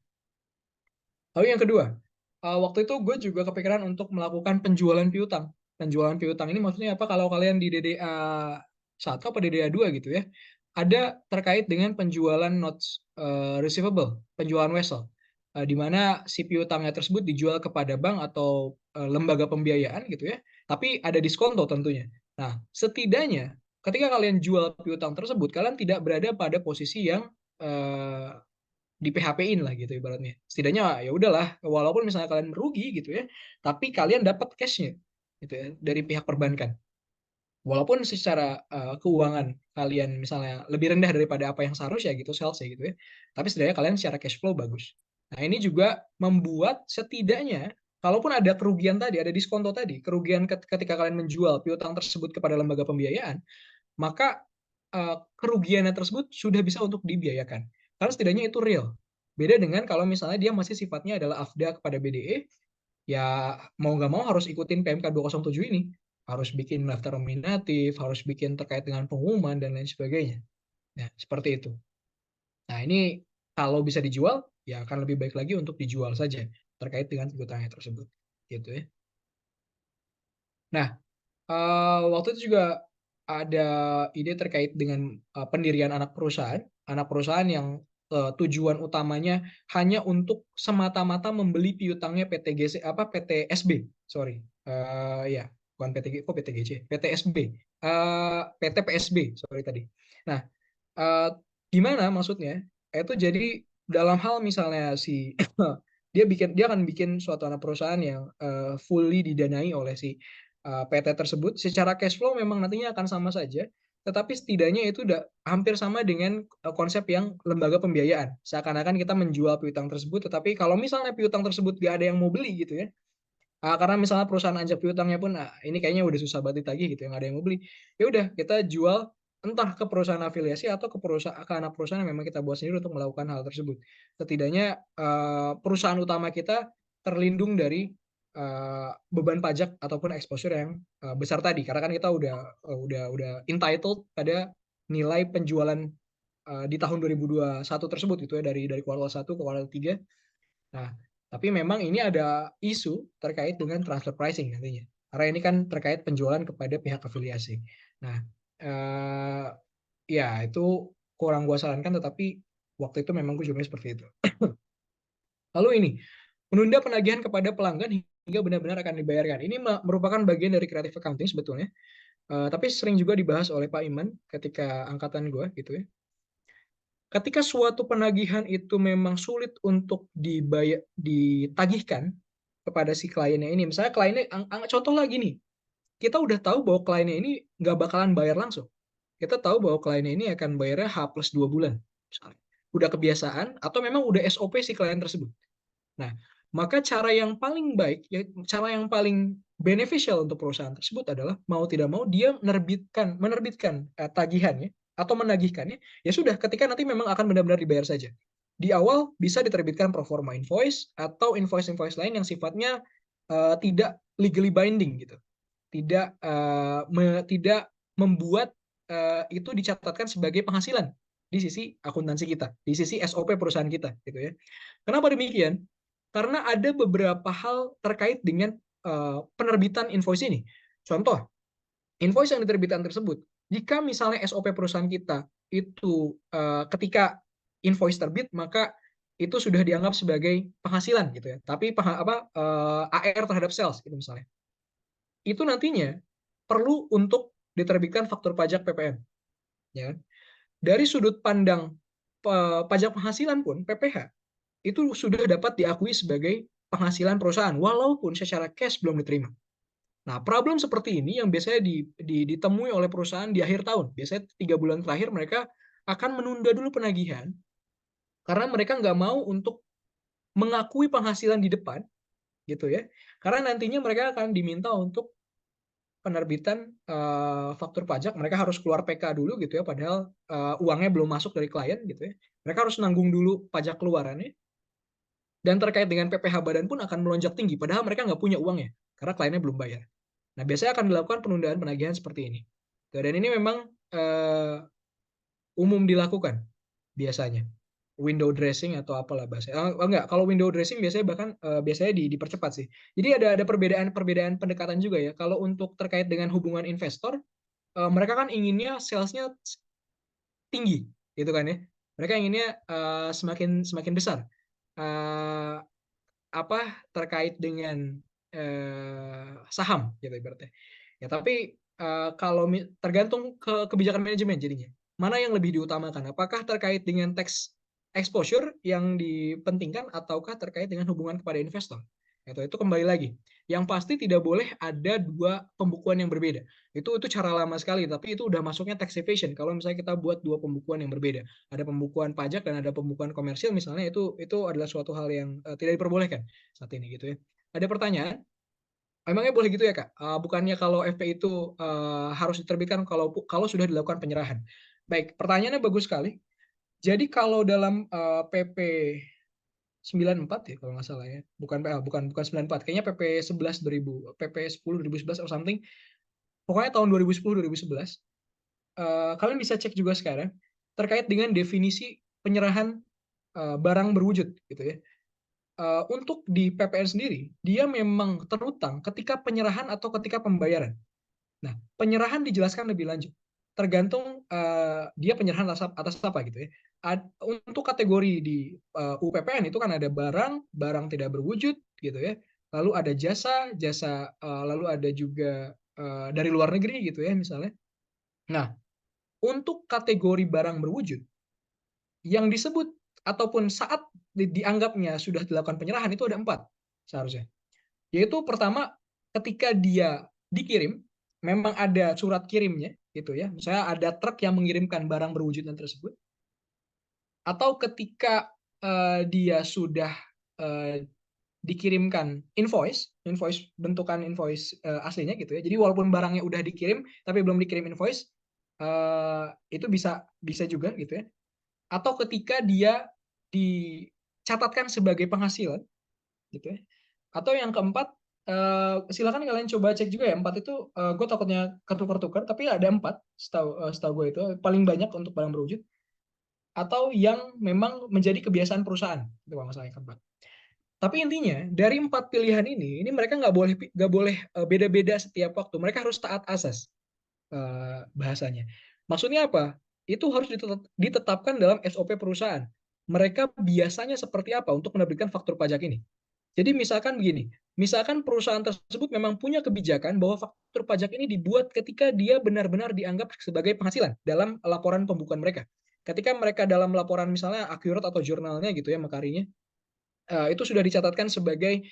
[SPEAKER 1] Lalu yang kedua, waktu itu gue juga kepikiran untuk melakukan penjualan piutang. Penjualan piutang ini maksudnya apa? Kalau kalian di DDA 1 apa DDA 2 gitu ya, ada terkait dengan penjualan notes receivable, penjualan wesel, di mana si piutangnya tersebut dijual kepada bank atau lembaga pembiayaan gitu ya, tapi ada diskonto tentunya. Nah, setidaknya ketika kalian jual piutang tersebut, kalian tidak berada pada posisi yang di PHP-in lah gitu ibaratnya. Setidaknya ya udahlah, walaupun misalnya kalian merugi gitu ya, tapi kalian dapat cash-nya gitu ya dari pihak perbankan. Walaupun secara keuangan kalian misalnya lebih rendah daripada apa yang seharusnya gitu sales ya gitu ya, tapi setidaknya kalian secara cash flow bagus. Nah ini juga membuat setidaknya kalaupun ada kerugian tadi, ada diskonto tadi, kerugian ketika kalian menjual piutang tersebut kepada lembaga pembiayaan, maka kerugiannya tersebut sudah bisa untuk dibiayakan. Karena setidaknya itu real. Beda dengan kalau misalnya dia masih sifatnya adalah AFDA kepada BDE, ya mau nggak mau harus ikutin PMK 207 ini. Harus bikin daftar nominatif, harus bikin terkait dengan pengumuman, dan lain sebagainya. Nah, seperti itu. Nah, ini kalau bisa dijual, ya akan lebih baik lagi untuk dijual saja terkait dengan piutangnya tersebut. Gitu ya. Nah, waktu itu juga ada ide terkait dengan pendirian anak perusahaan yang tujuan utamanya hanya untuk semata-mata membeli piutangnya PTGC apa PTSB, sorry, ya bukan PTG, kok PTGC, PTSB, PT PSB, sorry tadi. Nah, eh, gimana maksudnya? Itu jadi dalam hal misalnya si dia akan bikin suatu anak perusahaan yang fully didanai oleh si PT tersebut. Secara cash flow memang nantinya akan sama saja, tetapi setidaknya itu udah hampir sama dengan konsep yang lembaga pembiayaan. Seakan-akan kita menjual piutang tersebut, tetapi kalau misalnya piutang tersebut gak ada yang mau beli gitu ya, karena misalnya perusahaan anjak piutangnya pun ini kayaknya udah susah banget ditagih gitu, yang ada yang mau beli. Ya udah kita jual entah ke perusahaan afiliasi atau ke perusahaan ke anak perusahaan yang memang kita buat sendiri untuk melakukan hal tersebut. Setidaknya perusahaan utama kita terlindung dari beban pajak ataupun exposure yang besar tadi, karena kan kita udah entitled pada nilai penjualan di tahun 2021 tersebut gitu ya, dari kuartal 1 ke kuartal 3. Nah, tapi memang ini ada isu terkait dengan transfer pricing nantinya. Karena ini kan terkait penjualan kepada pihak afiliasi. Nah, eh, ya itu kurang gua sarankan, tetapi waktu itu memang gue juga seperti itu. Lalu ini, menunda penagihan kepada pelanggan hingga benar-benar akan dibayarkan. Ini merupakan bagian dari creative accounting sebetulnya. Tapi sering juga dibahas oleh Pak Iman ketika angkatan gue gitu ya. Ketika suatu penagihan itu memang sulit untuk ditagihkan kepada si kliennya ini, misalnya kliennya, contoh lagi nih, kita udah tahu bahwa kliennya ini nggak bakalan bayar langsung. Kita tahu bahwa kliennya ini akan bayarnya H+2 bulan, misalnya. Udah kebiasaan, atau memang udah SOP si klien tersebut. Nah, maka cara yang paling baik, ya, cara yang paling beneficial untuk perusahaan tersebut adalah mau tidak mau dia menerbitkan tagihannya atau menagihkannya. Ya sudah, ketika nanti memang akan benar-benar dibayar saja. Di awal bisa diterbitkan pro forma invoice atau invoice-invoice lain yang sifatnya tidak legally binding gitu, tidak membuat itu dicatatkan sebagai penghasilan di sisi akuntansi kita, di sisi SOP perusahaan kita, gitu ya. Kenapa demikian? Karena ada beberapa hal terkait dengan penerbitan invoice ini. Contoh, invoice yang diterbitkan tersebut, jika misalnya SOP perusahaan kita itu ketika invoice terbit, maka itu sudah dianggap sebagai penghasilan gitu ya. Tapi AR terhadap sales itu misalnya. Itu nantinya perlu untuk diterbitkan faktur pajak PPN. Ya. Dari sudut pandang pajak penghasilan pun PPH itu sudah dapat diakui sebagai penghasilan perusahaan walaupun secara cash belum diterima. Nah, problem seperti ini yang biasanya ditemui oleh perusahaan di akhir tahun. Biasanya 3 bulan terakhir mereka akan menunda dulu penagihan karena mereka nggak mau untuk mengakui penghasilan di depan, gitu ya. Karena nantinya mereka akan diminta untuk penerbitan faktur pajak, mereka harus keluar PK dulu gitu ya, padahal uangnya belum masuk dari klien gitu ya. Mereka harus nanggung dulu pajak keluarannya, dan terkait dengan PPh badan pun akan melonjak tinggi, padahal mereka nggak punya uangnya karena kliennya belum bayar. Nah, biasanya akan dilakukan penundaan penagihan seperti ini. Dan ini memang umum dilakukan biasanya. Window dressing atau apalah bahasa. Enggak, kalau window dressing biasanya bahkan biasanya dipercepat sih. Jadi ada perbedaan pendekatan juga ya. Kalau untuk terkait dengan hubungan investor, mereka kan inginnya salesnya tinggi, gitu kan ya. Mereka inginnya semakin semakin besar. Uh, apa terkait dengan saham gitu ibaratnya. Ya tapi kalau tergantung ke kebijakan manajemen jadinya. Mana yang lebih diutamakan? Apakah terkait dengan tax exposure yang dipentingkan ataukah terkait dengan hubungan kepada investor? Itu kembali lagi. Yang pasti tidak boleh ada dua pembukuan yang berbeda. Itu cara lama sekali, tapi itu udah masuknya tax evasion. Kalau misalnya kita buat dua pembukuan yang berbeda, ada pembukuan pajak dan ada pembukuan komersil misalnya, itu adalah suatu hal yang tidak diperbolehkan saat ini gitu ya. Ada pertanyaan? Emangnya boleh gitu ya Kak? Bukannya kalau FP itu harus diterbitkan kalau sudah dilakukan penyerahan. Baik, pertanyaannya bagus sekali. Jadi kalau dalam PP 94 ya kalau nggak salah ya, bukan PL, bukan 94, kayaknya PP 11 2000, PP 10 2011 or something, pokoknya tahun 2010 2011, kalian bisa cek juga sekarang terkait dengan definisi penyerahan barang berwujud gitu ya. Untuk di PPN sendiri, dia memang terutang ketika penyerahan atau ketika pembayaran. Nah, penyerahan dijelaskan lebih lanjut. Tergantung dia penyerahan atas apa gitu ya. Untuk kategori di UPPN itu kan ada barang, barang tidak berwujud gitu ya. Lalu ada jasa, jasa lalu ada juga dari luar negeri gitu ya misalnya. Nah, untuk kategori barang berwujud yang disebut ataupun saat dianggapnya sudah dilakukan penyerahan itu ada 4 seharusnya. Yaitu pertama ketika dia dikirim, memang ada surat kirimnya gitu ya. Misalnya ada truk yang mengirimkan barang berwujudan tersebut, atau ketika dia sudah eh, dikirimkan invoice, invoice bentukan invoice aslinya gitu ya. Jadi walaupun barangnya udah dikirim tapi belum dikirim invoice, itu bisa bisa juga gitu ya. Atau ketika dia dicatatkan sebagai penghasilan gitu ya. Atau yang keempat, silakan kalian coba cek juga ya, 4 itu gue takutnya ketukar-tukar, tapi ada 4 setahu gue itu paling banyak untuk barang berwujud, atau yang memang menjadi kebiasaan perusahaan itu kalau nggak salah yang keempat. Tapi intinya dari 4 pilihan ini mereka nggak boleh beda-beda setiap waktu, mereka harus taat asas bahasanya. Maksudnya apa? Itu harus ditetapkan dalam SOP perusahaan. Mereka biasanya seperti apa untuk menerbitkan faktur pajak ini. Jadi misalkan begini, misalkan perusahaan tersebut memang punya kebijakan bahwa faktur pajak ini dibuat ketika dia benar-benar dianggap sebagai penghasilan dalam laporan pembukuan mereka. Ketika mereka dalam laporan misalnya akurat atau jurnalnya gitu ya, Makarinya, itu sudah dicatatkan sebagai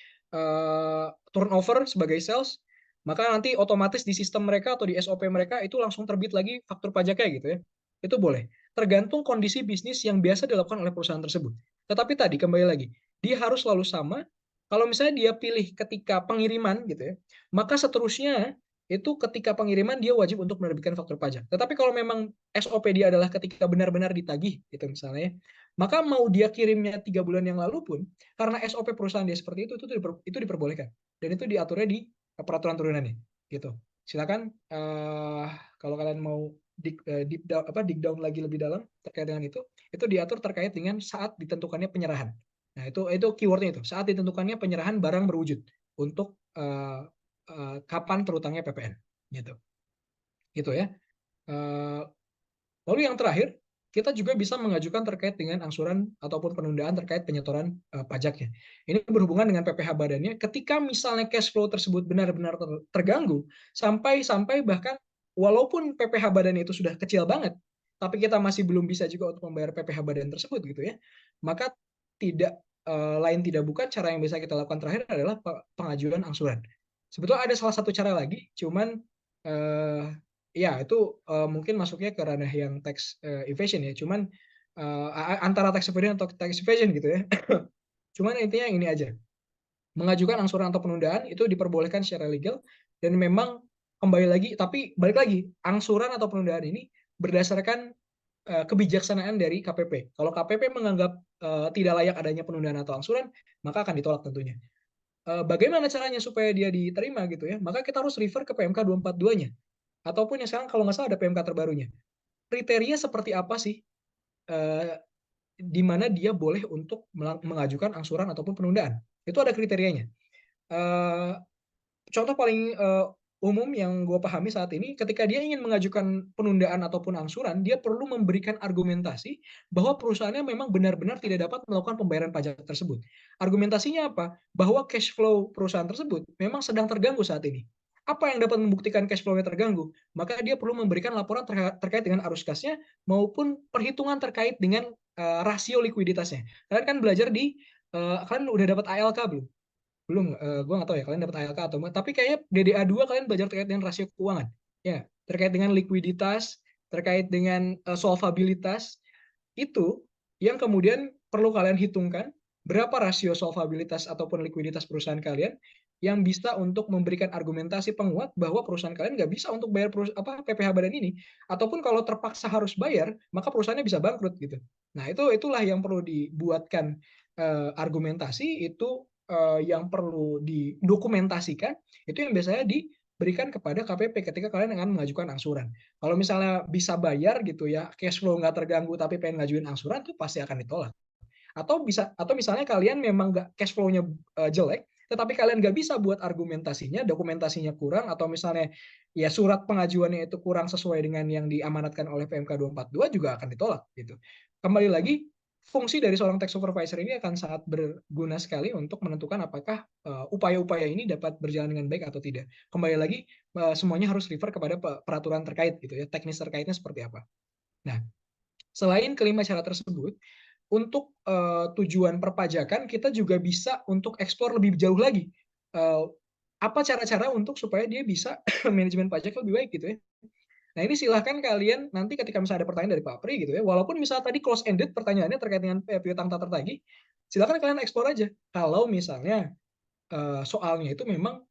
[SPEAKER 1] turnover, sebagai sales, maka nanti otomatis di sistem mereka atau di SOP mereka itu langsung terbit lagi faktur pajaknya gitu ya. Itu boleh. Tergantung kondisi bisnis yang biasa dilakukan oleh perusahaan tersebut. Tetapi tadi kembali lagi, dia harus selalu sama. Kalau misalnya dia pilih ketika pengiriman gitu ya, maka seterusnya itu ketika pengiriman dia wajib untuk menerbitkan faktur pajak. Tetapi kalau memang SOP dia adalah ketika benar-benar ditagih gitu misalnya, maka mau dia kirimnya 3 bulan yang lalu pun, karena SOP perusahaan dia seperti itu diperbolehkan dan itu diaturnya di peraturan turunannya gitu. Silakan kalau kalian mau dig down lagi lebih dalam terkait dengan itu diatur terkait dengan saat ditentukannya penyerahan. Nah itu keywordnya itu saat ditentukannya penyerahan barang berwujud untuk kapan terutangnya PPN gitu gitu ya. Uh, Lalu yang terakhir, kita juga bisa mengajukan terkait dengan angsuran ataupun penundaan terkait penyetoran pajaknya. Ini berhubungan dengan PPh badannya. Ketika misalnya cash flow tersebut benar-benar terganggu, sampai bahkan walaupun PPh badannya itu sudah kecil banget, tapi kita masih belum bisa juga untuk membayar PPh badan tersebut gitu ya. Maka lain tidak bukan cara yang bisa kita lakukan terakhir adalah pengajuan angsuran. Sebetulnya ada salah satu cara lagi, cuman uh, ya itu mungkin masuknya ke ranah yang tax evasion ya, cuman antara tax evasion atau tax evasion gitu ya. Cuman intinya ini aja, mengajukan angsuran atau penundaan itu diperbolehkan secara legal dan memang kembali lagi, tapi balik lagi, angsuran atau penundaan ini berdasarkan kebijaksanaan dari KPP. Kalau KPP menganggap tidak layak adanya penundaan atau angsuran, maka akan ditolak tentunya. Bagaimana caranya supaya dia diterima gitu ya? Maka kita harus refer ke PMK 242-nya. Ataupun yang sekarang kalau nggak salah ada PMK terbarunya. Kriteria seperti apa sih di mana dia boleh untuk mengajukan angsuran ataupun penundaan? Itu ada kriterianya. Contoh paling umum yang gue pahami saat ini, ketika dia ingin mengajukan penundaan ataupun angsuran, dia perlu memberikan argumentasi bahwa perusahaannya memang benar-benar tidak dapat melakukan pembayaran pajak tersebut. Argumentasinya apa? Bahwa cash flow perusahaan tersebut memang sedang terganggu saat ini. Apa yang dapat membuktikan cash flow-nya terganggu? Maka dia perlu memberikan laporan terkait dengan arus kasnya maupun perhitungan terkait dengan rasio likuiditasnya. Kalian kan belajar kalian udah dapat ALK belum? Belum, gue nggak tahu ya kalian dapat ALK atau enggak. Tapi kayaknya DDA 2 kalian belajar terkait dengan rasio keuangan. Ya, terkait dengan likuiditas, terkait dengan solvabilitas, itu yang kemudian perlu kalian hitungkan berapa rasio solvabilitas ataupun likuiditas perusahaan kalian yang bisa untuk memberikan argumentasi penguat bahwa perusahaan kalian nggak bisa untuk bayar PPh badan ini, ataupun kalau terpaksa harus bayar maka perusahaannya bisa bangkrut gitu. Nah itulah yang perlu dibuatkan argumentasi itu, yang perlu didokumentasikan, itu yang biasanya diberikan kepada KPP ketika kalian akan mengajukan angsuran. Kalau misalnya bisa bayar gitu ya, cash flow nggak terganggu tapi pengen ngajuin angsuran, itu pasti akan ditolak. Atau misalnya kalian memang nggak cash flow-nya jelek, tetapi kalian nggak bisa buat argumentasinya, dokumentasinya kurang, atau misalnya ya surat pengajuannya itu kurang sesuai dengan yang diamanatkan oleh PMK 242 juga akan ditolak gitu. Kembali lagi, fungsi dari seorang tax supervisor ini akan sangat berguna sekali untuk menentukan apakah upaya-upaya ini dapat berjalan dengan baik atau tidak. Kembali lagi, semuanya harus refer kepada peraturan terkait gitu ya, teknis terkaitnya seperti apa. Nah, selain kelima syarat tersebut, untuk tujuan perpajakan kita juga bisa untuk eksplor lebih jauh lagi. Apa cara-cara untuk supaya dia bisa manajemen pajak lebih baik gitu ya. Nah ini silahkan kalian nanti ketika misalnya ada pertanyaan dari Pak Pri gitu ya, walaupun misalnya tadi close ended pertanyaannya terkait dengan piutang tak tertagih, silahkan kalian eksplor aja. Kalau misalnya soalnya itu memang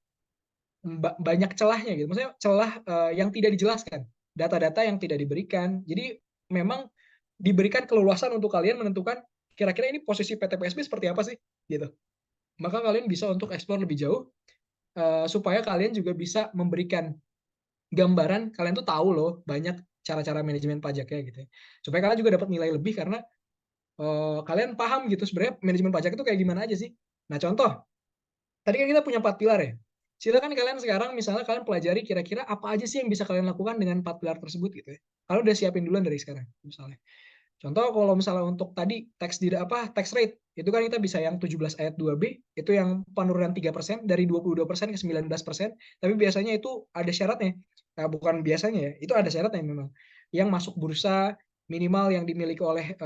[SPEAKER 1] banyak celahnya gitu, maksudnya celah yang tidak dijelaskan, data-data yang tidak diberikan. Jadi memang diberikan keleluasan untuk kalian menentukan kira-kira ini posisi PT PSB seperti apa sih gitu. Maka kalian bisa untuk eksplor lebih jauh supaya kalian juga bisa memberikan gambaran, kalian tuh tahu loh banyak cara-cara manajemen pajaknya gitu ya. Supaya kalian juga dapat nilai lebih karena kalian paham gitu sebenarnya manajemen pajak itu kayak gimana aja sih. Nah, contoh, tadi kan kita punya 4 pilar ya. Silakan kalian sekarang misalnya kalian pelajari kira-kira apa aja sih yang bisa kalian lakukan dengan 4 pilar tersebut gitu ya. Kalian udah siapin duluan dari sekarang misalnya. Contoh kalau misalnya untuk tadi tax rate itu kan kita bisa yang 17 ayat 2B itu yang penurunan 3% dari 22% ke 19%, tapi biasanya itu ada syaratnya. Nah, bukan biasanya ya, itu ada syaratnya memang. Yang masuk bursa minimal yang dimiliki oleh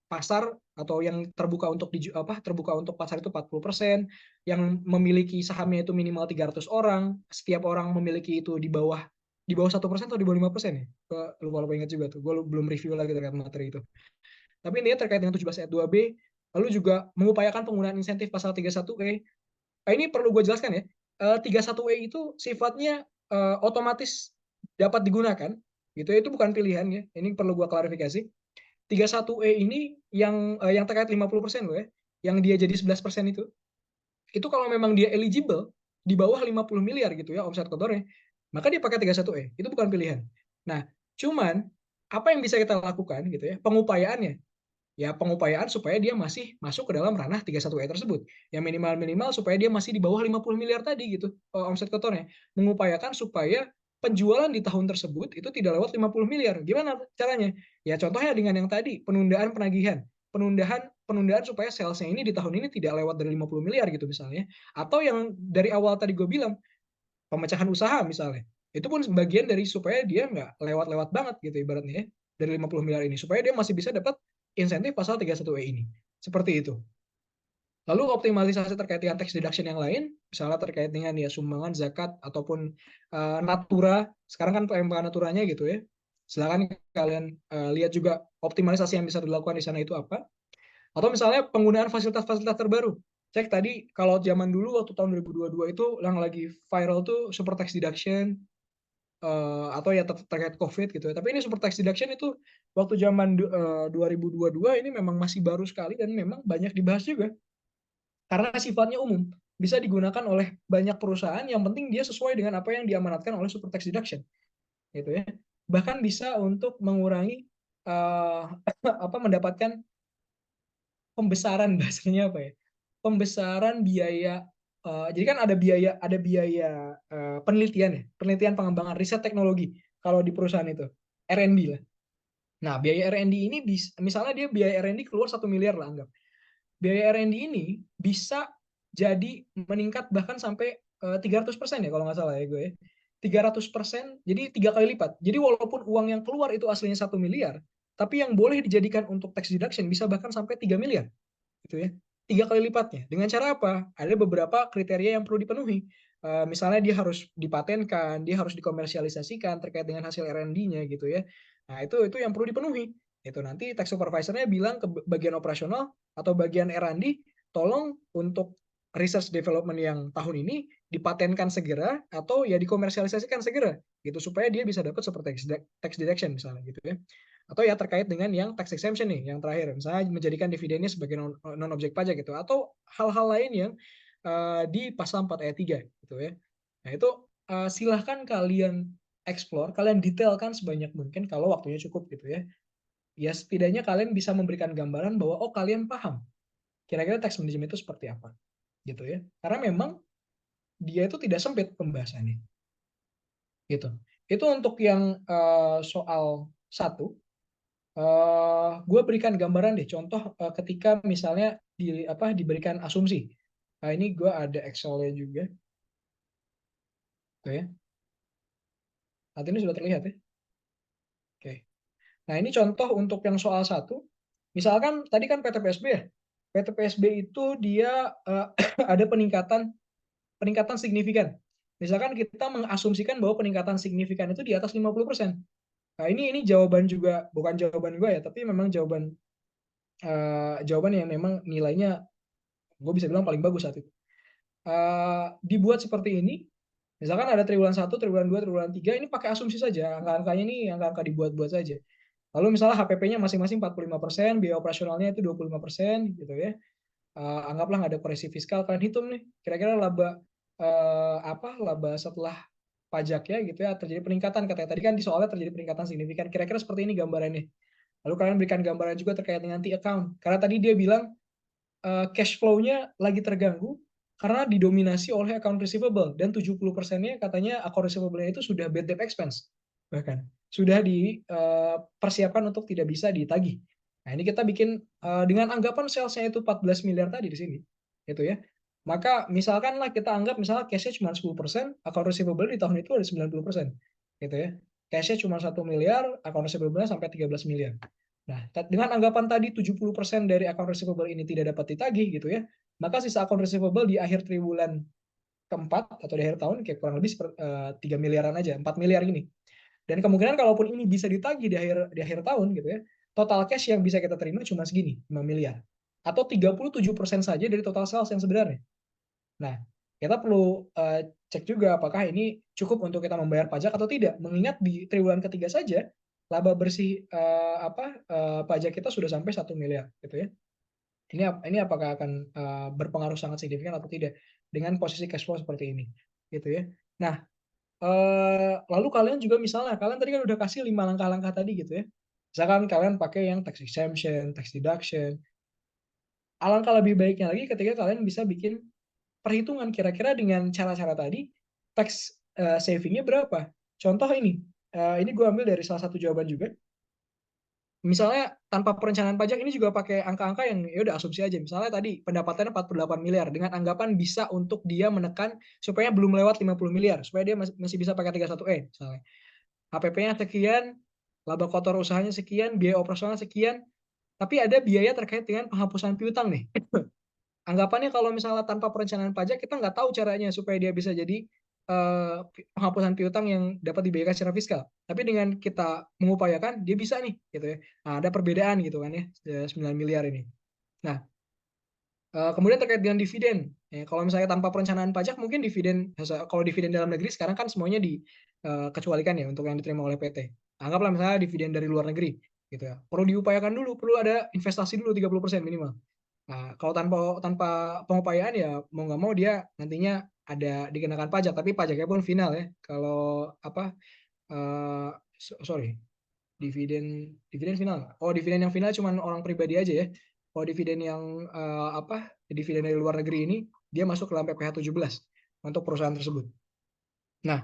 [SPEAKER 1] pasar atau yang terbuka untuk pasar itu 40%, yang memiliki sahamnya itu minimal 300 orang, setiap orang memiliki itu di bawah 1% atau di bawah 5% ya? Lupa ingat juga tuh. Gue belum review lagi terkait materi itu. Tapi ini terkait dengan 17 ayat 2B, lalu juga mengupayakan penggunaan insentif pasal 31E. Ini perlu gue jelaskan ya. 31E itu sifatnya otomatis dapat digunakan, gitu. Itu bukan pilihan ya. Ini perlu gue klarifikasi. 31E ini yang terkait 50% loh ya, yang dia jadi 11% itu kalau memang dia eligible di bawah 50 miliar gitu ya omset kotornya, maka dia pakai 31E. Itu bukan pilihan. Nah, cuman apa yang bisa kita lakukan gitu ya, pengupayaannya. Ya pengupayaan supaya dia masih masuk ke dalam ranah 31E tersebut. Yang minimal-minimal supaya dia masih di bawah 50 miliar tadi gitu omset kotornya. Mengupayakan supaya penjualan di tahun tersebut itu tidak lewat 50 miliar. Gimana caranya? Ya contohnya dengan yang tadi, penundaan penagihan. Penundaan supaya salesnya ini di tahun ini tidak lewat dari 50 miliar gitu misalnya. Atau yang dari awal tadi gue bilang, pemecahan usaha misalnya. Itu pun bagian dari supaya dia nggak lewat-lewat banget gitu ibaratnya ya, dari 50 miliar ini. Supaya dia masih bisa dapat insentif pasal 31E ini. Seperti itu. Lalu optimalisasi terkait dengan tax deduction yang lain, misalnya terkait dengan ya sumbangan zakat ataupun natura, sekarang kan PMK naturanya gitu ya. Silakan kalian lihat juga optimalisasi yang bisa dilakukan di sana itu apa. Atau misalnya penggunaan fasilitas-fasilitas terbaru. Cek tadi kalau zaman dulu waktu tahun 2022 itu yang lagi viral tuh super tax deduction, atau ya terkait COVID gitu ya. Tapi ini super tax deduction itu waktu zaman 2022 ini memang masih baru sekali dan memang banyak dibahas juga karena sifatnya umum, bisa digunakan oleh banyak perusahaan, yang penting dia sesuai dengan apa yang diamanatkan oleh super tax deduction gitu ya. Bahkan bisa untuk mengurangi mendapatkan pembesaran bahasanya apa ya? Pembesaran biaya, jadi kan ada biaya penelitian ya, penelitian pengembangan riset teknologi kalau di perusahaan itu, R&D lah. Nah, biaya R&D ini misalnya dia biaya R&D keluar 1 miliar lah anggap. Biaya R&D ini bisa jadi meningkat bahkan sampai 300% ya kalau nggak salah ya gue ya. 300%, jadi 3 kali lipat. Jadi walaupun uang yang keluar itu aslinya 1 miliar, tapi yang boleh dijadikan untuk tax deduction bisa bahkan sampai 3 miliar gitu ya. 3 kali lipatnya. Dengan cara apa? Ada beberapa kriteria yang perlu dipenuhi. Misalnya dia harus dipatenkan, dia harus dikomersialisasikan terkait dengan hasil R&D-nya gitu ya. Nah, itu yang perlu dipenuhi. Itu nanti tax supervisor-nya bilang ke bagian operasional atau bagian R&D, tolong untuk research development yang tahun ini dipatenkan segera atau ya dikomersialisasikan segera gitu supaya dia bisa dapat super tax deduction misalnya gitu ya. Atau ya terkait dengan yang tax exemption nih yang terakhir misalnya menjadikan dividennya sebagai non objek pajak gitu atau hal-hal lain yang di pasal 4 ayat 3 gitu ya. Nah, itu silahkan kalian explore, kalian detailkan sebanyak mungkin kalau waktunya cukup gitu ya. Ya setidaknya kalian bisa memberikan gambaran bahwa oh kalian paham kira-kira tax management itu seperti apa gitu ya. Karena memang dia itu tidak sempit pembahasannya gitu. Itu untuk yang soal satu. Gue berikan gambaran deh contoh ketika misalnya diberikan asumsi. Nah, ini gue ada Excel-nya juga. Oke. Saat ini sudah terlihat ya. Oke. Nah, ini contoh untuk yang soal satu. Misalkan tadi kan PTPSB ya. PTPSB itu dia ada peningkatan peningkatan signifikan. Misalkan kita mengasumsikan bahwa peningkatan signifikan itu di atas 50%. Nah, ini jawaban juga bukan jawaban gue ya, tapi memang jawaban yang memang nilainya gue bisa bilang paling bagus saat itu. Dibuat seperti ini, misalkan ada triwulan 1, triwulan 2, triwulan 3, ini pakai asumsi saja, angka-angkanya ini angka-angka dibuat-buat saja. Lalu misalnya HPP-nya masing-masing 45%, biaya operasionalnya itu 25%, gitu ya. Anggaplah nggak ada koreksi fiskal, kalian hitung nih, kira-kira laba setelah pajak ya gitu ya terjadi peningkatan katanya tadi kan di soalnya terjadi peningkatan signifikan kira-kira seperti ini gambarannya. Lalu kalian berikan gambaran juga terkait dengan T-account karena tadi dia bilang cash flow-nya lagi terganggu karena didominasi oleh account receivable dan 70%-nya katanya account receivable-nya itu sudah bad debt expense bahkan sudah dipersiapkan untuk tidak bisa ditagih. Nah, ini kita bikin dengan anggapan sales-nya itu 14 miliar tadi di sini. Gitu ya. Maka misalkanlah kita anggap misalnya cash-nya cuma 10%, account receivable di tahun itu ada 90%. Gitu ya. Cash-nya cuma 1 miliar, account receivable-nya sampai 13 miliar. Nah, dengan anggapan tadi 70% dari account receivable ini tidak dapat ditagih gitu ya, maka sisa account receivable di akhir triwulan keempat atau di akhir tahun kayak kurang lebih 3 miliaran aja, 4 miliar gini. Dan kemungkinan kalaupun ini bisa ditagih di akhir tahun gitu ya, total cash yang bisa kita terima cuma segini, 5 miliar. Atau 37% saja dari total sales yang sebenarnya. Nah, kita perlu cek juga apakah ini cukup untuk kita membayar pajak atau tidak. Mengingat di triwulan ketiga saja laba bersih pajak kita sudah sampai 1 miliar, gitu ya. Ini apakah akan berpengaruh sangat signifikan atau tidak dengan posisi cash flow seperti ini, gitu ya. Nah, lalu kalian juga misalnya kalian tadi kan udah kasih 5 langkah-langkah tadi gitu ya. Misalkan kalian pakai yang tax exemption, tax deduction. Alangkah lebih baiknya lagi ketika kalian bisa bikin perhitungan kira-kira dengan cara-cara tadi tax saving-nya berapa. Contoh ini gue ambil dari salah satu jawaban juga. Misalnya tanpa perencanaan pajak ini juga pakai angka-angka yang ya udah asumsi aja. Misalnya tadi pendapatannya 48 miliar dengan anggapan bisa untuk dia menekan supaya belum lewat 50 miliar, supaya dia masih bisa pakai 31E misalnya. HPP-nya sekian, laba kotor usahanya sekian, biaya operasional sekian, tapi ada biaya terkait dengan penghapusan piutang nih. Anggapannya kalau misalnya tanpa perencanaan pajak kita nggak tahu caranya supaya dia bisa jadi penghapusan piutang yang dapat dibayarkan secara fiskal. Tapi dengan kita mengupayakan dia bisa nih gitu ya. Nah, ada perbedaan gitu kan ya 9 miliar ini. Nah, kemudian terkait dengan dividen. Ya, kalau misalnya tanpa perencanaan pajak mungkin dividen kalau dividen dalam negeri sekarang kan semuanya dikecualikan ya untuk yang diterima oleh PT. Anggaplah misalnya dividen dari luar negeri gitu ya. Perlu diupayakan dulu, perlu ada investasi dulu 30% minimal. Nah, kalau tanpa tanpa pengupayaan ya mau nggak mau dia nantinya ada dikenakan pajak, tapi pajaknya pun final ya. Kalau sorry, dividen final. Oh, dividen yang final cuma orang pribadi aja ya. Kalau dividen yang dividen dari luar negeri ini dia masuk ke dalam PPh 17 untuk perusahaan tersebut. Nah,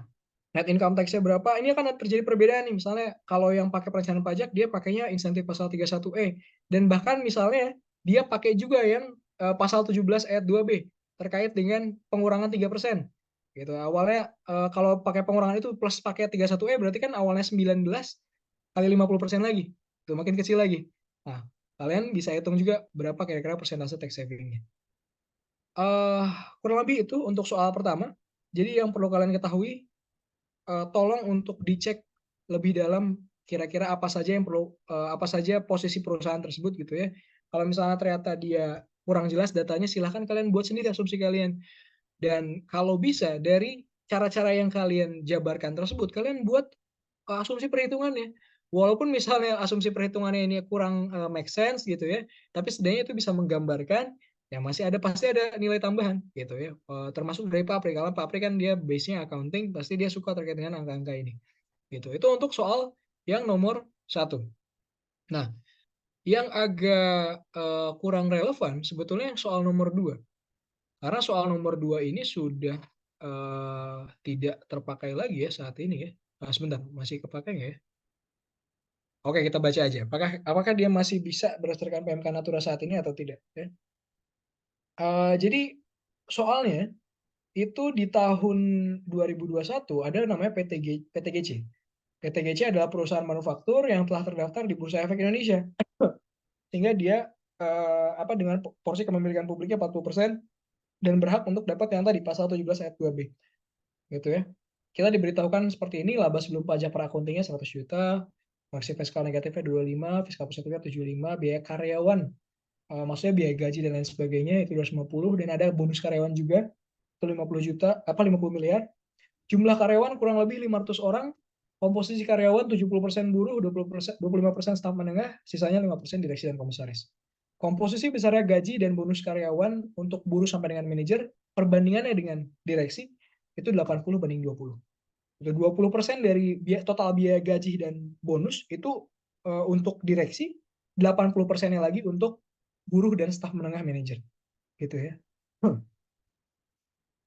[SPEAKER 1] net income tax-nya berapa? Ini akan terjadi perbedaan nih. Misalnya kalau yang pakai perencanaan pajak dia pakainya insentif pasal 31E dan bahkan misalnya dia pakai juga yang pasal 17 ayat 2B terkait dengan pengurangan 3%. Gitu. Awalnya kalau pakai pengurangan itu plus pakai 31E berarti kan awalnya 19 kali 50% lagi. Itu makin kecil lagi. Nah, Kalian bisa hitung juga berapa kira-kira persentase tax saving-nya. Eh, Kurang lebih itu untuk soal pertama. Jadi yang perlu kalian ketahui, tolong untuk dicek lebih dalam kira-kira apa saja yang perlu, apa saja posisi perusahaan tersebut gitu ya. Kalau misalnya ternyata dia kurang jelas datanya, silahkan kalian buat sendiri asumsi kalian. Dan kalau bisa dari cara-cara yang kalian jabarkan tersebut, kalian buat asumsi perhitungannya. Walaupun misalnya asumsi perhitungannya ini kurang make sense gitu ya, tapi setidaknya itu bisa menggambarkan ya masih ada, pasti ada nilai tambahan gitu ya. Termasuk dari Papri, kalau Papri kan dia base-nya accounting, pasti dia suka terkait dengan angka-angka ini. Gitu. Itu untuk soal yang nomor satu. Nah, yang agak kurang relevan sebetulnya yang soal nomor dua. Karena soal nomor dua ini sudah tidak terpakai lagi ya saat ini ya. Nah, sebentar, masih kepakai nggak ya? Oke, kita baca aja. Apakah dia masih bisa berdasarkan PMK Natura saat ini atau tidak? Ya. Jadi soalnya itu di tahun 2021 ada namanya PTGC. PTGC adalah perusahaan manufaktur yang telah terdaftar di Bursa Efek Indonesia. Sehingga dia dengan porsi kepemilikan publiknya 40% dan berhak untuk dapat yang tadi pasal 17 ayat 2B. Gitu ya. Kita diberitahukan seperti ini, laba sebelum pajak per akuntingnya 100 juta, maksi fiskal negatifnya 25, fiskal positifnya 75, biaya karyawan, maksudnya biaya gaji dan lain sebagainya itu 250, dan ada bonus karyawan juga itu 50 juta, 50 miliar. Jumlah karyawan kurang lebih 500 orang, komposisi karyawan 70% buruh, 20%, 25% staf menengah, sisanya 5% direksi dan komisaris. Komposisi besarnya gaji dan bonus karyawan untuk buruh sampai dengan manajer, perbandingannya dengan direksi itu 80/20. Itu 20% dari total biaya gaji dan bonus itu untuk direksi, 80%-nya lagi untuk buruh dan staf menengah manajer. Gitu ya.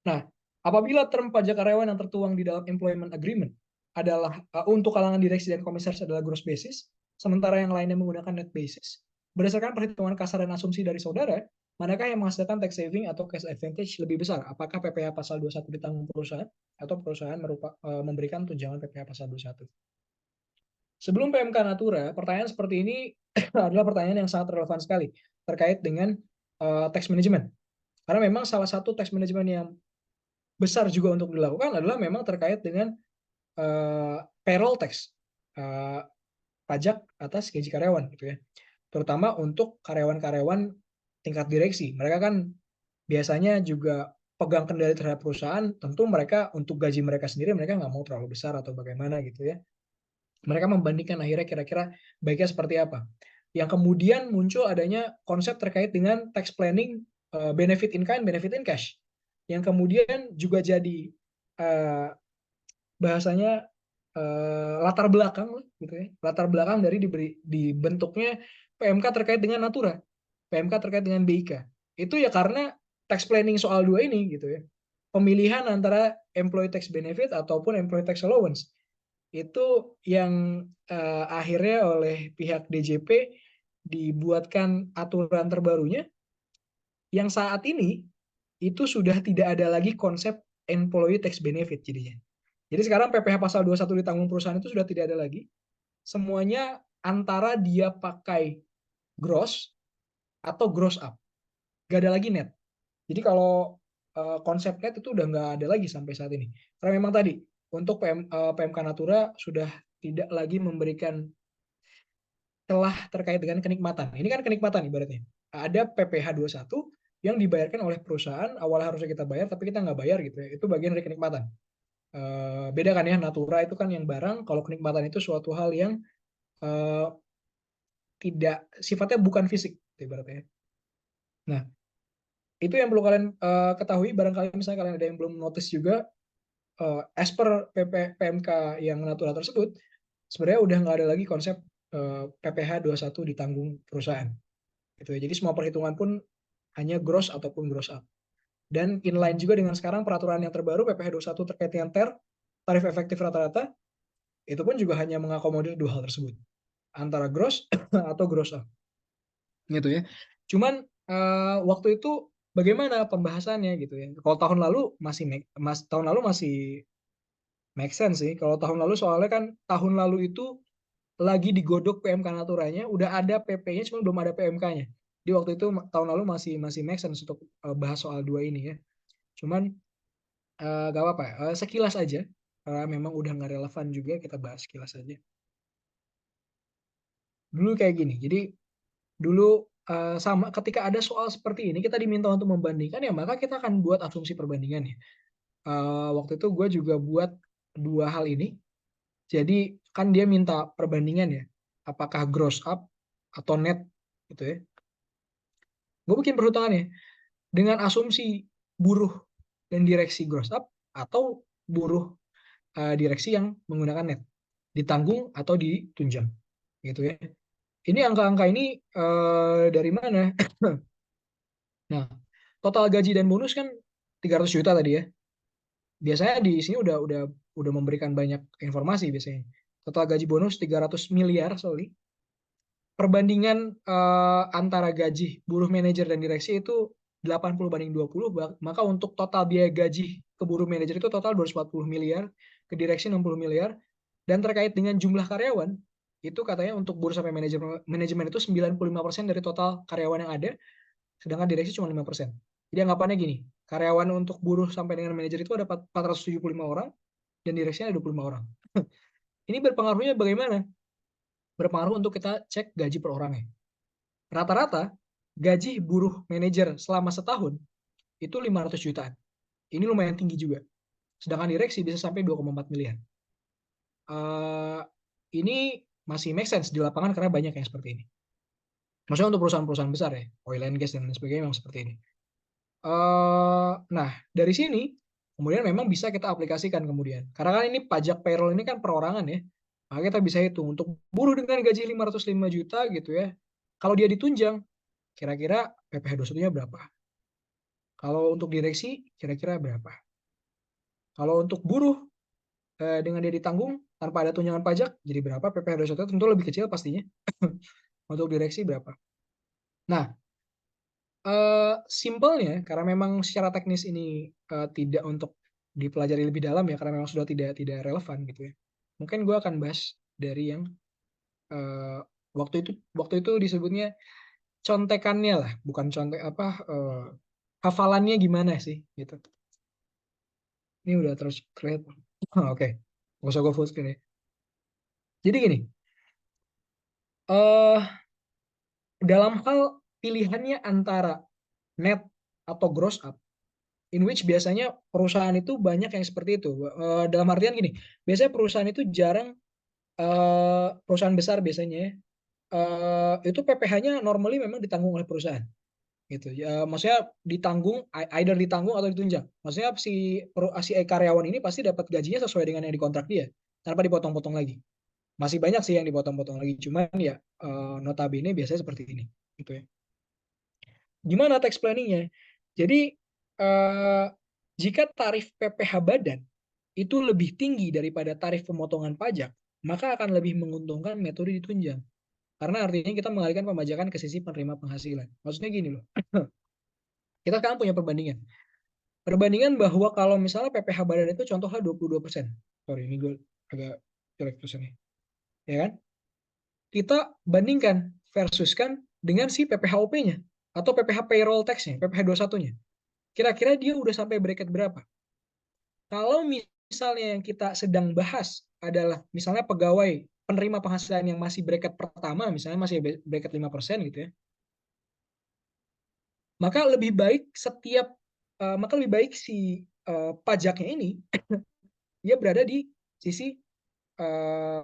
[SPEAKER 1] Nah, apabila term pajak karyawan yang tertuang di dalam employment agreement adalah untuk kalangan direksi dan komisaris adalah gross basis, sementara yang lainnya menggunakan net basis, berdasarkan perhitungan kasar dan asumsi dari saudara, manakah yang menghasilkan tax saving atau cash advantage lebih besar? Apakah PPh pasal 21 ditanggung perusahaan atau perusahaan memberikan tunjangan PPh pasal 21? Sebelum PMK Natura, pertanyaan seperti ini adalah pertanyaan yang sangat relevan sekali terkait dengan tax management. Karena memang salah satu tax management yang besar juga untuk dilakukan adalah memang terkait dengan payroll tax, pajak atas gaji karyawan gitu ya. Terutama untuk karyawan-karyawan tingkat direksi. Mereka kan biasanya juga pegang kendali terhadap perusahaan, tentu mereka untuk gaji mereka sendiri mereka nggak mau terlalu besar atau bagaimana gitu ya. Mereka membandingkan akhirnya kira-kira baiknya seperti apa. Yang kemudian muncul adanya konsep terkait dengan tax planning, benefit in kind, benefit in cash. Yang kemudian juga jadi bahasanya latar belakang gitu ya, latar belakang dari dibentuknya PMK terkait dengan Natura, PMK terkait dengan BIK. Itu ya karena tax planning soal dua ini gitu ya. Pemilihan antara employee tax benefit ataupun employee tax allowance itu yang akhirnya oleh pihak DJP dibuatkan aturan terbarunya yang saat ini itu sudah tidak ada lagi konsep employee tax benefit jadinya. Jadi sekarang PPh pasal 21 ditanggung perusahaan itu sudah tidak ada lagi. Semuanya antara dia pakai gross atau gross up. Gak ada lagi net. Jadi kalau konsep net itu udah nggak ada lagi sampai saat ini. Karena memang tadi untuk PMK Natura sudah tidak lagi memberikan celah terkait dengan kenikmatan. Ini kan kenikmatan ibaratnya. Ada PPh 21 yang dibayarkan oleh perusahaan, awalnya harusnya kita bayar tapi kita nggak bayar gitu ya. Itu bagian dari kenikmatan. Beda kan ya, Natura itu kan yang barang, kalau kenikmatan itu suatu hal yang tidak sifatnya bukan fisik ibaratnya. Nah, itu yang perlu kalian ketahui. Barangkali misalnya kalian ada yang belum notice juga, as per PMK yang Natura tersebut, sebenarnya udah nggak ada lagi konsep PPh 21 ditanggung perusahaan. Gitu ya. Jadi semua perhitungan pun hanya gross ataupun gross up. Dan inline juga dengan sekarang peraturan yang terbaru PPh 21 terkait dengan tarif efektif rata-rata, itu pun juga hanya mengakomodir dua hal tersebut, antara gross atau gross up. Gitu ya. Cuman waktu itu bagaimana pembahasannya gitu ya. Kalau tahun lalu masih make sense sih. Kalau tahun lalu soalnya kan tahun lalu itu lagi digodok PMK Naturanya, udah ada PP-nya, cuma belum ada PMK-nya. Di waktu itu tahun lalu masih make sense untuk bahas soal dua ini ya. Cuman gak apa-apa, sekilas aja. Karena memang udah nggak relevan juga, kita bahas sekilas aja. Dulu kayak gini, jadi dulu sama ketika ada soal seperti ini, kita diminta untuk membandingkan ya, maka kita akan buat asumsi perbandingan ya. Waktu itu gue juga buat dua hal ini. Jadi kan dia minta perbandingan ya, apakah gross up atau net gitu ya. Gue bikin perhitungannya dengan asumsi buruh dan direksi gross up atau buruh direksi yang menggunakan net, ditanggung atau ditunjang gitu ya. Ini angka-angka ini dari mana? Nah, total gaji dan bonus kan 300 juta tadi ya. Biasanya di sini udah memberikan banyak informasi biasanya. Total gaji bonus 300 miliar, sorry. Perbandingan antara gaji buruh manajer dan direksi itu 80/20, maka untuk total biaya gaji ke buruh manajer itu total 240 miliar, ke direksi 60 miliar, dan terkait dengan jumlah karyawan, itu katanya untuk buruh sampai manajemen itu 95% dari total karyawan yang ada, sedangkan direksi cuma 5%. Jadi anggapannya gini, karyawan untuk buruh sampai dengan manajer itu ada 475 orang, dan direksinya ada 25 orang. Ini berpengaruhnya bagaimana? Berpengaruh untuk kita cek gaji per orangnya. Rata-rata gaji buruh manajer selama setahun itu 500 jutaan. Ini lumayan tinggi juga. Sedangkan direksi bisa sampai 2,4 miliar. Ini masih make sense di lapangan karena banyak yang seperti ini. Maksudnya untuk perusahaan-perusahaan besar ya, oil and gas dan lain sebagainya memang seperti ini. Nah, dari sini kemudian memang bisa kita aplikasikan kemudian. Karena kan ini pajak payroll ini kan perorangan ya. Maka kita bisa hitung untuk buruh dengan gaji 505 juta gitu ya. Kalau dia ditunjang, kira-kira PPh 21-nya berapa? Kalau untuk direksi, kira-kira berapa? Kalau untuk buruh dengan dia ditanggung tanpa ada tunjangan pajak, jadi berapa? PPh 21 tentu lebih kecil pastinya. Untuk direksi berapa? Nah, simpelnya karena memang secara teknis ini tidak untuk dipelajari lebih dalam ya, karena memang sudah tidak relevan gitu ya. Mungkin gue akan bahas dari yang waktu itu disebutnya contekannya lah, bukan contek apa, hafalannya gimana sih gitu. Ini udah terus terlihat. Oke, nggak usah gue full screen ya. Jadi gini, eh dalam hal pilihannya antara net atau gross up, in which biasanya perusahaan itu banyak yang seperti itu. Dalam artian gini, biasanya perusahaan itu jarang, perusahaan besar biasanya ya, itu PPh-nya normally memang ditanggung oleh perusahaan gitu ya. Maksudnya ditanggung, either ditanggung atau ditunjang. Maksudnya si karyawan ini pasti dapat gajinya sesuai dengan yang dikontrak dia tanpa dipotong-potong lagi. Masih banyak sih yang dipotong-potong lagi, cuman ya notabene biasanya seperti ini gitu ya. Gimana tax planning-nya? Jadi eh, jika tarif PPh badan itu lebih tinggi daripada tarif pemotongan pajak, maka akan lebih menguntungkan metode ditunjang. Karena artinya kita mengalihkan pembajakan ke sisi penerima penghasilan. Maksudnya gini loh, kita sekarang punya perbandingan. Perbandingan bahwa kalau misalnya PPh badan itu contohnya 22%. Sorry, ini gue agak jelek tulisannya. Ya kan? Kita bandingkan, versuskan dengan si PPh-OP-nya atau PPh payroll tax-nya, PPh 21-nya. Kira-kira dia udah sampai bracket berapa? Kalau misalnya yang kita sedang bahas adalah misalnya pegawai penerima penghasilan yang masih bracket pertama, misalnya masih bracket 5% gitu ya, maka lebih baik si pajaknya ini dia berada di sisi uh,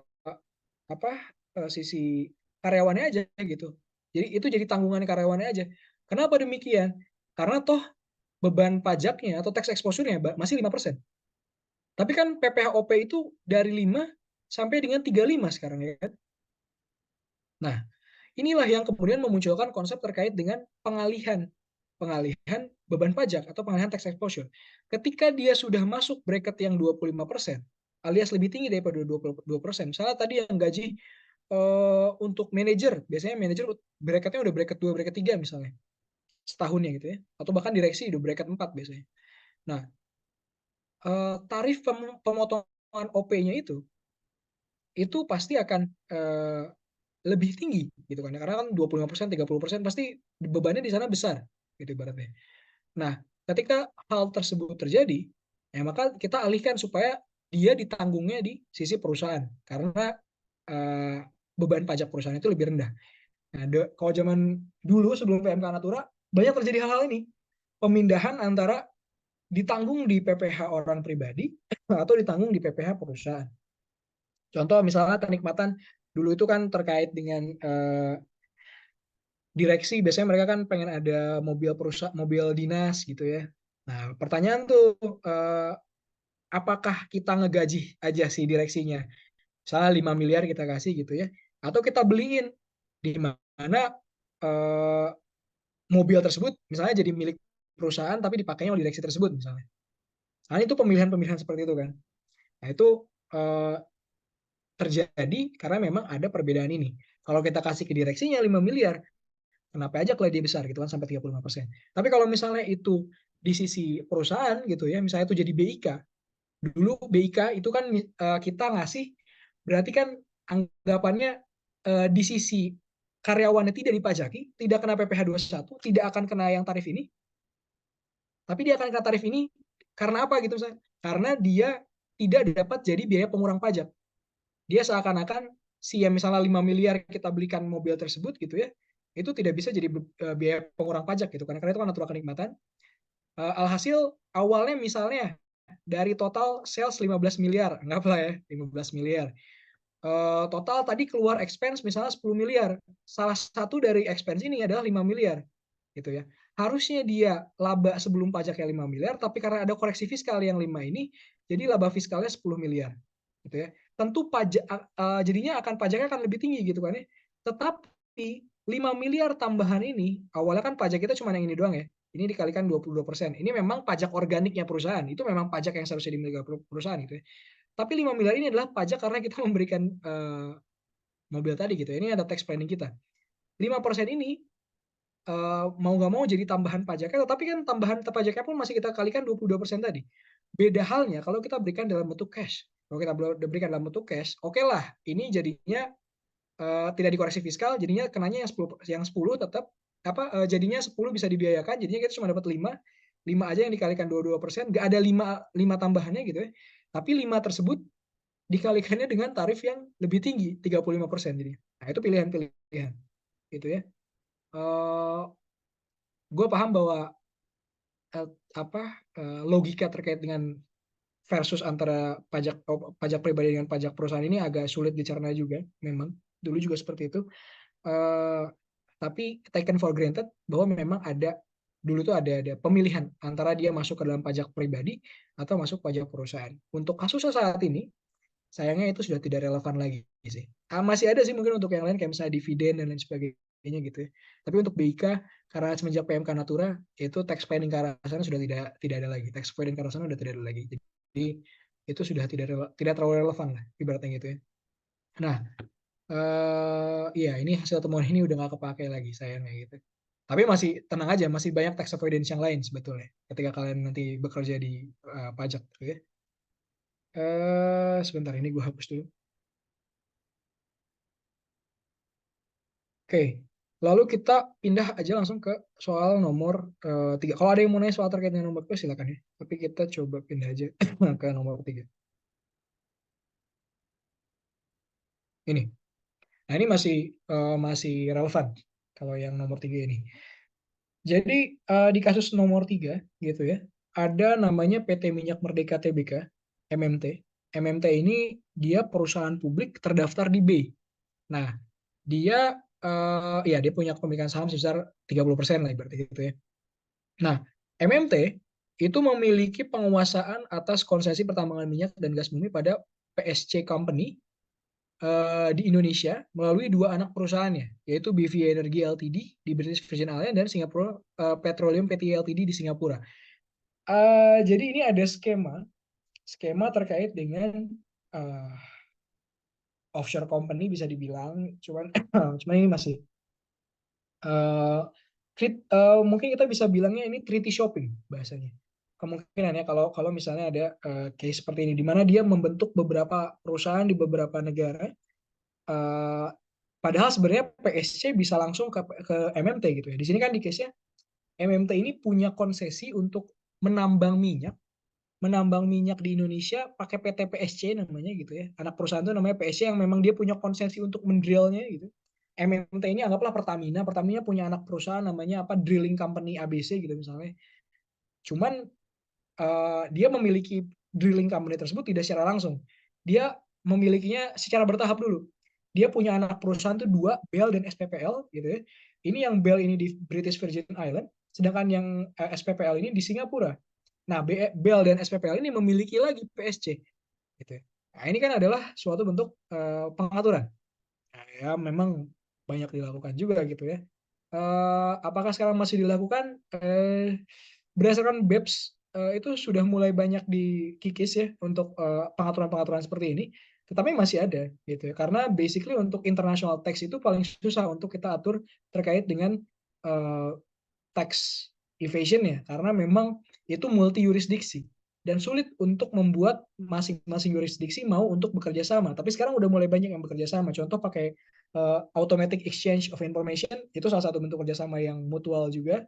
[SPEAKER 1] apa sisi karyawannya aja gitu. Jadi itu jadi tanggungan karyawannya aja. Kenapa demikian? Karena toh beban pajaknya atau tax exposure-nya masih 5%. Tapi kan PPh-OP itu dari 5 sampai dengan 35 sekarang ya kan. Nah, inilah yang kemudian memunculkan konsep terkait dengan pengalihan beban pajak atau pengalihan tax exposure. Ketika dia sudah masuk bracket yang 25%, alias lebih tinggi daripada 22%. Misalnya tadi yang gaji untuk manajer, biasanya manajer bracketnya udah bracket 2, bracket 3 misalnya. Setahunnya gitu ya. Atau bahkan direksi udah bracket 4 biasanya. Nah, tarif pemotongan OP-nya itu itu pasti akan lebih tinggi gitu kan. Karena kan 25%, 30% pasti bebannya di sana besar gitu ibaratnya. Nah, ketika hal tersebut terjadi, ya maka kita alihkan supaya dia ditanggungnya di sisi perusahaan karena eh, beban pajak perusahaan itu lebih rendah. Nah, kalau zaman dulu sebelum PMK Natura banyak terjadi hal-hal ini. Pemindahan antara ditanggung di PPh orang pribadi atau ditanggung di PPh perusahaan. Contoh misalnya kenikmatan dulu itu kan terkait dengan direksi, biasanya mereka kan pengen ada mobil perusahaan, mobil dinas gitu ya. Nah, pertanyaan tuh apakah kita ngegaji aja si direksinya? Misalnya 5 miliar kita kasih gitu ya. Atau kita beliin di mana eh, mobil tersebut misalnya jadi milik perusahaan tapi dipakainya oleh direksi tersebut misalnya. Nah, itu pemilihan-pemilihan seperti itu kan. Nah, itu eh, terjadi karena memang ada perbedaan ini. Kalau kita kasih ke direksinya 5 miliar, kenapa aja kalau dia besar gitu kan sampai 35%. Tapi kalau misalnya itu di sisi perusahaan gitu ya, misalnya itu jadi BIK. Dulu BIK itu kan kita ngasih berarti kan anggapannya di sisi karyawannya tidak dipajaki, tidak kena PPh 21, tidak akan kena yang tarif ini, tapi dia akan kena tarif ini karena apa gitu misalnya? Karena dia tidak dapat jadi biaya pengurang pajak. Dia seakan-akan si yang misalnya 5 miliar kita belikan mobil tersebut gitu ya, itu tidak bisa jadi biaya pengurang pajak gitu karena itu kan aturan kenikmatan. Alhasil awalnya misalnya dari total sales 15 miliar, anggaplah ya 15 miliar. Total tadi keluar expense misalnya 10 miliar. Salah satu dari expense ini adalah 5 miliar gitu ya. Harusnya dia laba sebelum pajaknya 5 miliar, tapi karena ada koreksi fiskal yang 5 ini, jadi laba fiskalnya 10 miliar gitu ya. Tentu pajak jadinya akan pajaknya akan lebih tinggi gitu kan ya. Tetapi 5 miliar tambahan ini awalnya kan pajak kita cuma yang ini doang ya. Ini dikalikan 22%. Ini memang pajak organiknya perusahaan. Itu memang pajak yang seharusnya dimiliki perusahaan gitu ya. Tapi 5 miliar ini adalah pajak karena kita memberikan mobil tadi gitu ya. Ini ada tax planning kita. 5% ini mau nggak mau jadi tambahan pajaknya, tetapi kan tambahan pajaknya pun masih kita kalikan 22% tadi. Beda halnya kalau kita berikan dalam bentuk cash. Kalau kita berikan dalam bentuk cash, oke lah, ini jadinya tidak dikoreksi fiskal, jadinya kenanya yang 10 tetap jadinya 10 bisa dibiayakan, jadinya kita cuma dapat 5, 5 aja yang dikalikan 22%, nggak ada 5 tambahannya gitu ya. Tapi 5 tersebut dikalikannya dengan tarif yang lebih tinggi, 35% jadi. Nah, itu pilihan-pilihan gitu ya. Gue paham bahwa eh, logika terkait dengan versus antara pajak pribadi dengan pajak perusahaan ini agak sulit dicerna juga, memang dulu juga seperti itu. Eh, tapi taken for granted bahwa memang ada dulu tuh ada pemilihan antara dia masuk ke dalam pajak pribadi atau masuk pajak perusahaan. Untuk kasusnya saat ini, sayangnya itu sudah tidak relevan lagi sih. Masih ada sih mungkin untuk yang lain kayak misalnya dividen dan lain sebagainya gitu ya. Tapi untuk BIK karena semenjak PMK Natura itu tax planning ke arah sana sudah tidak ada lagi. Tax planning ke arah sana sudah tidak ada lagi. Jadi itu sudah tidak terlalu relevan lah ibaratnya gitu ya. Nah, iya ini hasil temuan ini udah nggak kepakai lagi sayangnya gitu. Tapi masih tenang aja, masih banyak tax avoidance yang lain sebetulnya ketika kalian nanti bekerja di pajak gitu ya. Sebentar ini gue hapus dulu. Oke, lalu kita pindah aja langsung ke soal nomor 3. Kalau ada yang mau nanya soal terkait dengan nomor 2 silakan ya. Tapi kita coba pindah aja ke nomor 3. Ini. Nah, ini masih relevan kalau yang nomor 3 ini. Jadi di kasus nomor 3 gitu ya, ada namanya PT Minyak Merdeka Tbk, MMT. MMT ini dia perusahaan publik terdaftar di B. Nah, dia ya dia punya kepemilikan saham sebesar 30% lah ibaratnya gitu ya. Nah, MMT itu memiliki penguasaan atas konsesi pertambangan minyak dan gas bumi pada PSC Company di Indonesia melalui dua anak perusahaannya, yaitu BV Energy Ltd di British Virgin Islands dan Singapore Petroleum Pty Ltd di Singapura. Jadi ini ada skema terkait dengan uh, offshore company bisa dibilang, cuman ini masih uh, mungkin kita bisa bilangnya ini treaty shopping bahasanya. kemungkinan ya kalau kalau misalnya ada case seperti ini di mana dia membentuk beberapa perusahaan di beberapa negara, eh, padahal sebenarnya PSC bisa langsung ke MMT gitu ya. Di sini kan di case-nya MMT ini punya konsesi untuk menambang minyak di Indonesia pakai PT PSC namanya gitu ya. Anak perusahaan itu namanya PSC yang memang dia punya konsesi untuk mendrillnya gitu. MMT ini anggaplah Pertamina. Pertamina punya anak perusahaan namanya apa, Drilling Company ABC gitu misalnya. Cuman dia memiliki drilling company tersebut tidak secara langsung. Dia memilikinya secara bertahap dulu. Dia punya anak perusahaan itu dua, Bell dan SPPL gitu ya. Ini yang Bell ini di British Virgin Island, sedangkan yang SPPL ini di Singapura. Nah, Bell dan SPPL ini memiliki lagi PSC gitu ya. Nah, ini kan adalah suatu bentuk pengaturan. Nah, ya memang banyak dilakukan juga gitu ya. Apakah sekarang masih dilakukan? Berdasarkan BEPS itu sudah mulai banyak dikikis ya untuk pengaturan-pengaturan seperti ini, tetapi masih ada gitu ya. Karena basically untuk international tax itu paling susah untuk kita atur terkait dengan uh, tax evasion ya, karena memang itu multi yurisdiksi dan sulit untuk membuat masing-masing yurisdiksi mau untuk bekerja sama. Tapi sekarang udah mulai banyak yang bekerja sama. Contoh pakai automatic exchange of information itu salah satu bentuk kerjasama yang mutual juga.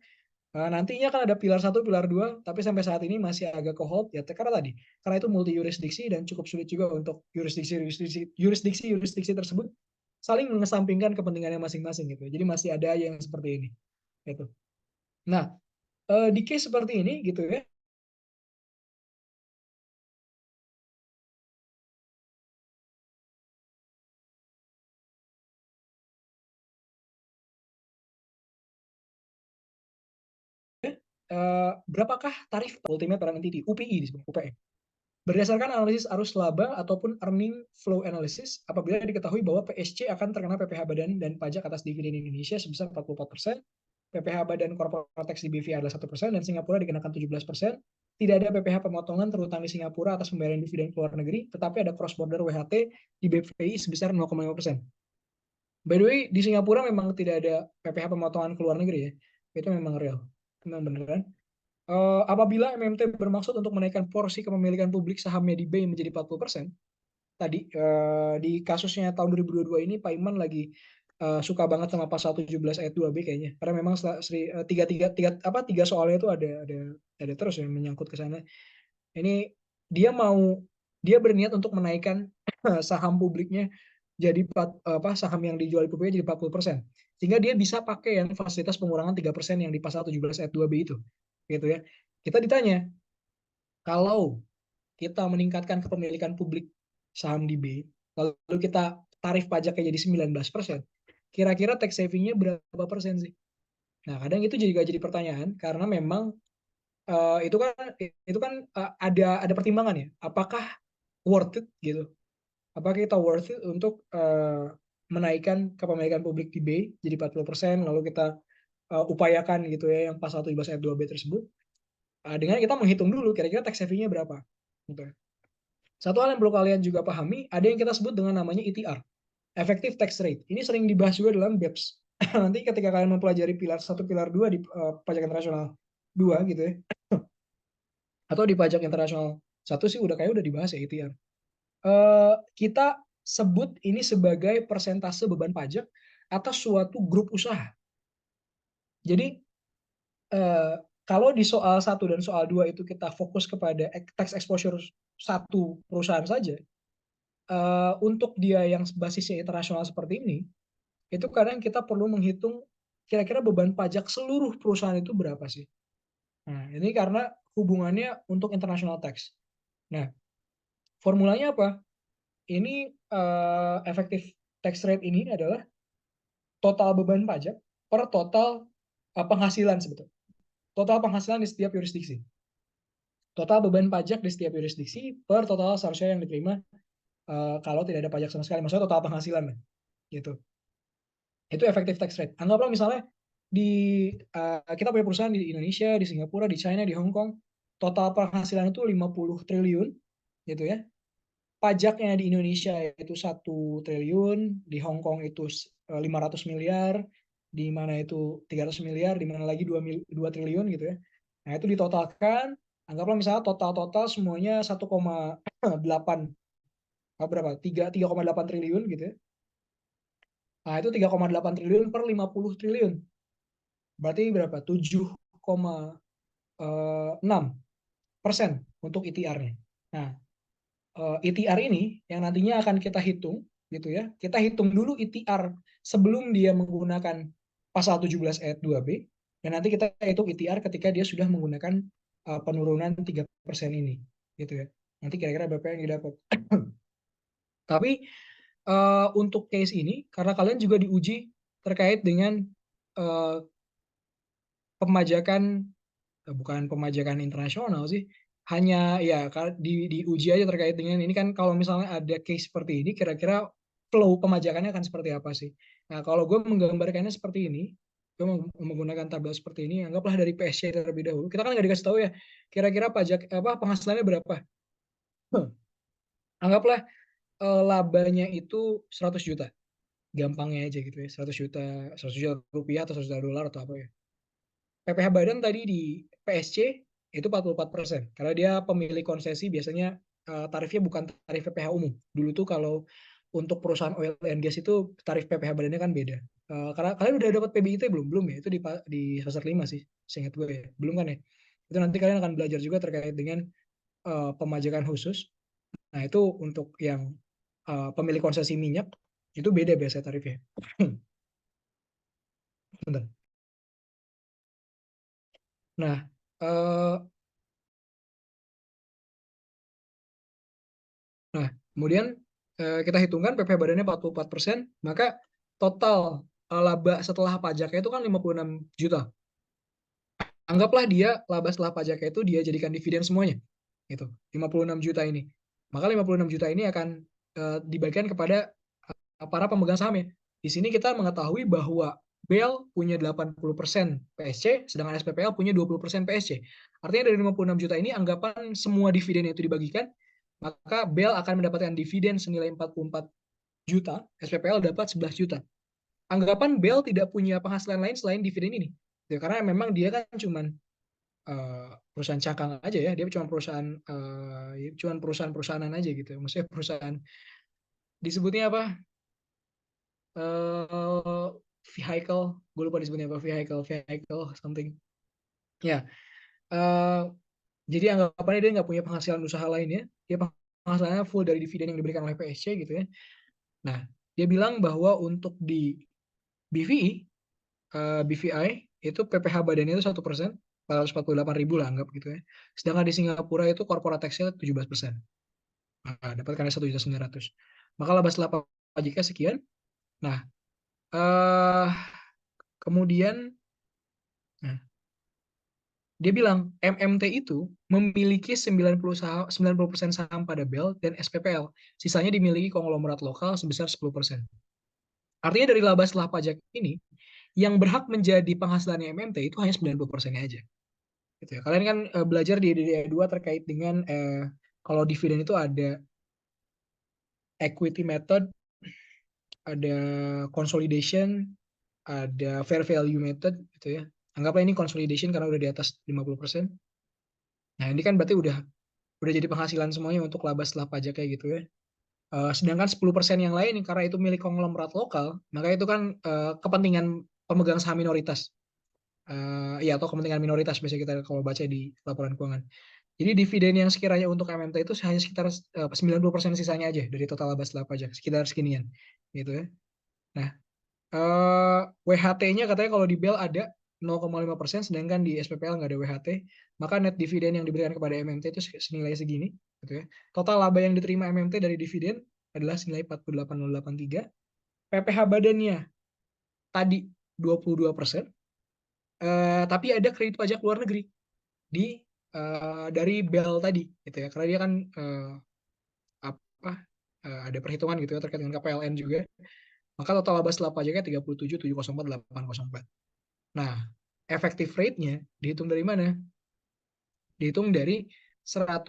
[SPEAKER 1] Nantinya kan ada pilar satu, pilar dua, tapi sampai saat ini masih agak ke hold ya karena tadi, karena itu multi yurisdiksi dan cukup sulit juga untuk yurisdiksi tersebut saling mengesampingkan kepentingannya masing-masing gitu. Jadi masih ada yang seperti ini. Gitu. Nah, di case seperti ini gitu ya, berapakah tarif ultimate parent entity UPI disebut UPM? Berdasarkan analisis arus laba ataupun earning flow analysis, apabila diketahui bahwa PSC akan terkena PPh badan dan pajak atas dividen Indonesia sebesar 44%, PPh badan corporate tax di BVI adalah 1%, dan Singapura dikenakan 17%, tidak ada PPh pemotongan terutang di Singapura atas pembayaran dividen ke luar negeri, tetapi ada cross border WHT di BVI sebesar 0,5%. By the way, di Singapura memang tidak ada PPh pemotongan ke luar negeri ya. Itu memang real. Memang beneran. Apabila MMT bermaksud untuk menaikkan porsi kepemilikan publik sahamnya di BEI menjadi 40%, tadi di kasusnya tahun 2022 ini Pak Iman lagi suka banget sama pasal 17 ayat 2B kayaknya. Karena memang tiga soalnya itu ada terus yang menyangkut ke sana. Ini dia dia berniat untuk menaikkan saham publiknya jadi saham yang dijual di publiknya jadi 40%. Sehingga dia bisa pakai yang fasilitas pengurangan 3% yang di pasal 17 ayat 2B itu. Gitu ya. Kita ditanya, kalau kita meningkatkan kepemilikan publik saham di B, lalu kita tarif pajaknya jadi 19%, kira-kira tax savingnya berapa persen sih? Nah, kadang itu juga jadi pertanyaan karena memang itu kan ada pertimbangan ya. Apakah worth it gitu? Apakah kita worth it untuk menaikkan kepemilikan publik di B jadi 40%, lalu kita upayakan gitu ya yang pasal 17 ayat 2B tersebut, dengan kita menghitung dulu kira-kira tax savingnya berapa. Gitu. Satu hal yang perlu kalian juga pahami, ada yang kita sebut dengan namanya ETR, effective tax rate. Ini sering dibahas juga dalam BEPS. Nanti ketika kalian mempelajari pilar 1, pilar 2 di pajak internasional 2 gitu ya, atau di pajak internasional 1 sih udah dibahas ya ETR. Kita sebut ini sebagai persentase beban pajak atas suatu grup usaha. Jadi eh, kalau di soal 1 dan soal 2 itu kita fokus kepada tax exposure satu perusahaan saja, untuk dia yang basisnya internasional seperti ini, itu kadang kita perlu menghitung kira-kira beban pajak seluruh perusahaan itu berapa sih. Nah, ini karena hubungannya untuk international tax. Nah, formulanya apa? Ini efektif tax rate ini adalah total beban pajak per total penghasilan sebetulnya. Total penghasilan di setiap yurisdiksi. Total beban pajak di setiap yurisdiksi per total seharusnya yang diterima kalau tidak ada pajak sama sekali. Maksudnya total penghasilan gitu. Itu efektif tax rate. Anggaplah misalnya kita punya perusahaan di Indonesia, di Singapura, di China, di Hong Kong, total penghasilan itu 50 triliun gitu ya. Pajaknya di Indonesia itu 1 triliun, di Hong Kong itu 500 miliar, di mana itu 300 miliar, di mana lagi 2 triliun gitu ya. Nah, itu ditotalkan Anggaplah misalnya total semuanya 1,8 berapa? 3,8 triliun gitu ya. Nah, itu 3,8 triliun per 50 triliun. Berarti berapa? 7,6% untuk ETR-nya. Nah, ETR ini yang nantinya akan kita hitung gitu ya. Kita hitung dulu ETR sebelum dia menggunakan pasal 17 ayat 2B, dan nanti kita hitung ETR ketika dia sudah menggunakan penurunan 3% ini gitu ya. Nanti kira-kira berapa yang didapat. Tapi untuk case ini karena kalian juga diuji terkait dengan eh, pemajakan, bukan pemajakan internasional sih, hanya ya diuji aja terkait dengan ini kan, kalau misalnya ada case seperti ini kira-kira flow pemajakannya akan seperti apa sih. Nah, kalau gue menggambarkannya seperti ini, gue menggunakan tabel seperti ini, anggaplah dari PSC terlebih dahulu. Kita kan nggak dikasih tahu ya kira-kira pajak apa penghasilannya berapa. Anggaplah labanya itu 100 juta. Gampangnya aja gitu ya. 100 juta rupiah atau 100 juta dolar atau apa ya. PPh Badan tadi di PSC itu 44%, karena dia pemilik konsesi, biasanya tarifnya bukan tarif PPh umum. Dulu tuh kalau untuk perusahaan oil and gas itu tarif PPh Badannya kan beda. Karena kalian udah dapat PBIT belum? Belum ya? Itu di semester 5 sih, seingat gue ya. Belum kan ya? Itu nanti kalian akan belajar juga terkait dengan pemajakan khusus. Nah, itu untuk yang pemilik konsesi minyak itu beda biasa tarifnya. Bentar. Nah, eh, Nah, kemudian kita hitungkan PPh badannya 44%, maka total laba setelah pajaknya itu kan 56 juta. Anggaplah dia laba setelah pajaknya itu dia jadikan dividen semuanya. Gitu. 56 juta ini. Maka 56 juta ini akan dibagikan kepada para pemegang saham ya. Di sini kita mengetahui bahwa BEL punya 80% PSC, sedangkan SPPL punya 20% PSC. Artinya dari 56 juta ini, anggapan semua dividen itu dibagikan, maka BEL akan mendapatkan dividen senilai 44 juta, SPPL dapat 11 juta. Anggapan BEL tidak punya penghasilan lain selain dividen ini. Ya, karena memang dia kan cuman perusahaan cangkang aja ya, dia cuma perusahaan-perusahaan aja gitu. Maksudnya perusahaan disebutnya apa? uh, Vehicle, gue lupa disebutnya apa, vehicle something. Ya, jadi anggapannya dia nggak punya penghasilan usaha lainnya, dia penghasilannya full dari dividen yang diberikan oleh PSC gitu ya. Nah, dia bilang bahwa untuk di BVI, BVI itu PPh badannya itu 1%, 448.000 lah anggap gitu ya. Sedangkan di Singapura itu corporate tax-nya 17%. Nah, dapatkan 1.900.000. Maka laba setelah pajaknya sekian. Nah, kemudian, nah, dia bilang MMT itu memiliki 90% saham pada BEL dan SPPL. Sisanya dimiliki konglomerat lokal sebesar 10%. Artinya dari laba setelah pajak ini, yang berhak menjadi penghasilannya MMT itu hanya 90%-nya aja. Gitu ya. Kalian kan belajar di DDA2 terkait dengan kalau dividen itu ada equity method, ada consolidation, ada fair value method gitu ya. Anggaplah ini consolidation karena udah di atas 50%. Nah, ini kan berarti udah jadi penghasilan semuanya untuk laba setelah pajak kayak gitu ya. Sedangkan 10% yang lain karena itu milik konglomerat lokal, maka itu kan kepentingan pemegang saham minoritas. Ya, atau kepentingan minoritas biasanya kita kalau baca di laporan keuangan. Jadi dividen yang sekiranya untuk MMT itu hanya sekitar 90% sisanya aja dari total laba setelah pajak, sekitar seginian gitu ya. Nah, WHT-nya katanya kalau di BEL ada 0,5%, sedangkan di SPPL nggak ada WHT, maka net dividen yang diberikan kepada MMT itu senilai segini, gitu ya. Total laba yang diterima MMT dari dividen adalah senilai 48.083. PPh badannya tadi 22%, tapi ada kredit pajak luar negeri dari BEL tadi, gitu ya. Karena dia kan ada perhitungan gitu ya terkait dengan KPLN juga. Maka total laba setelah pajaknya 37.704.804. Nah, effective rate-nya dihitung dari mana? Dihitung dari 100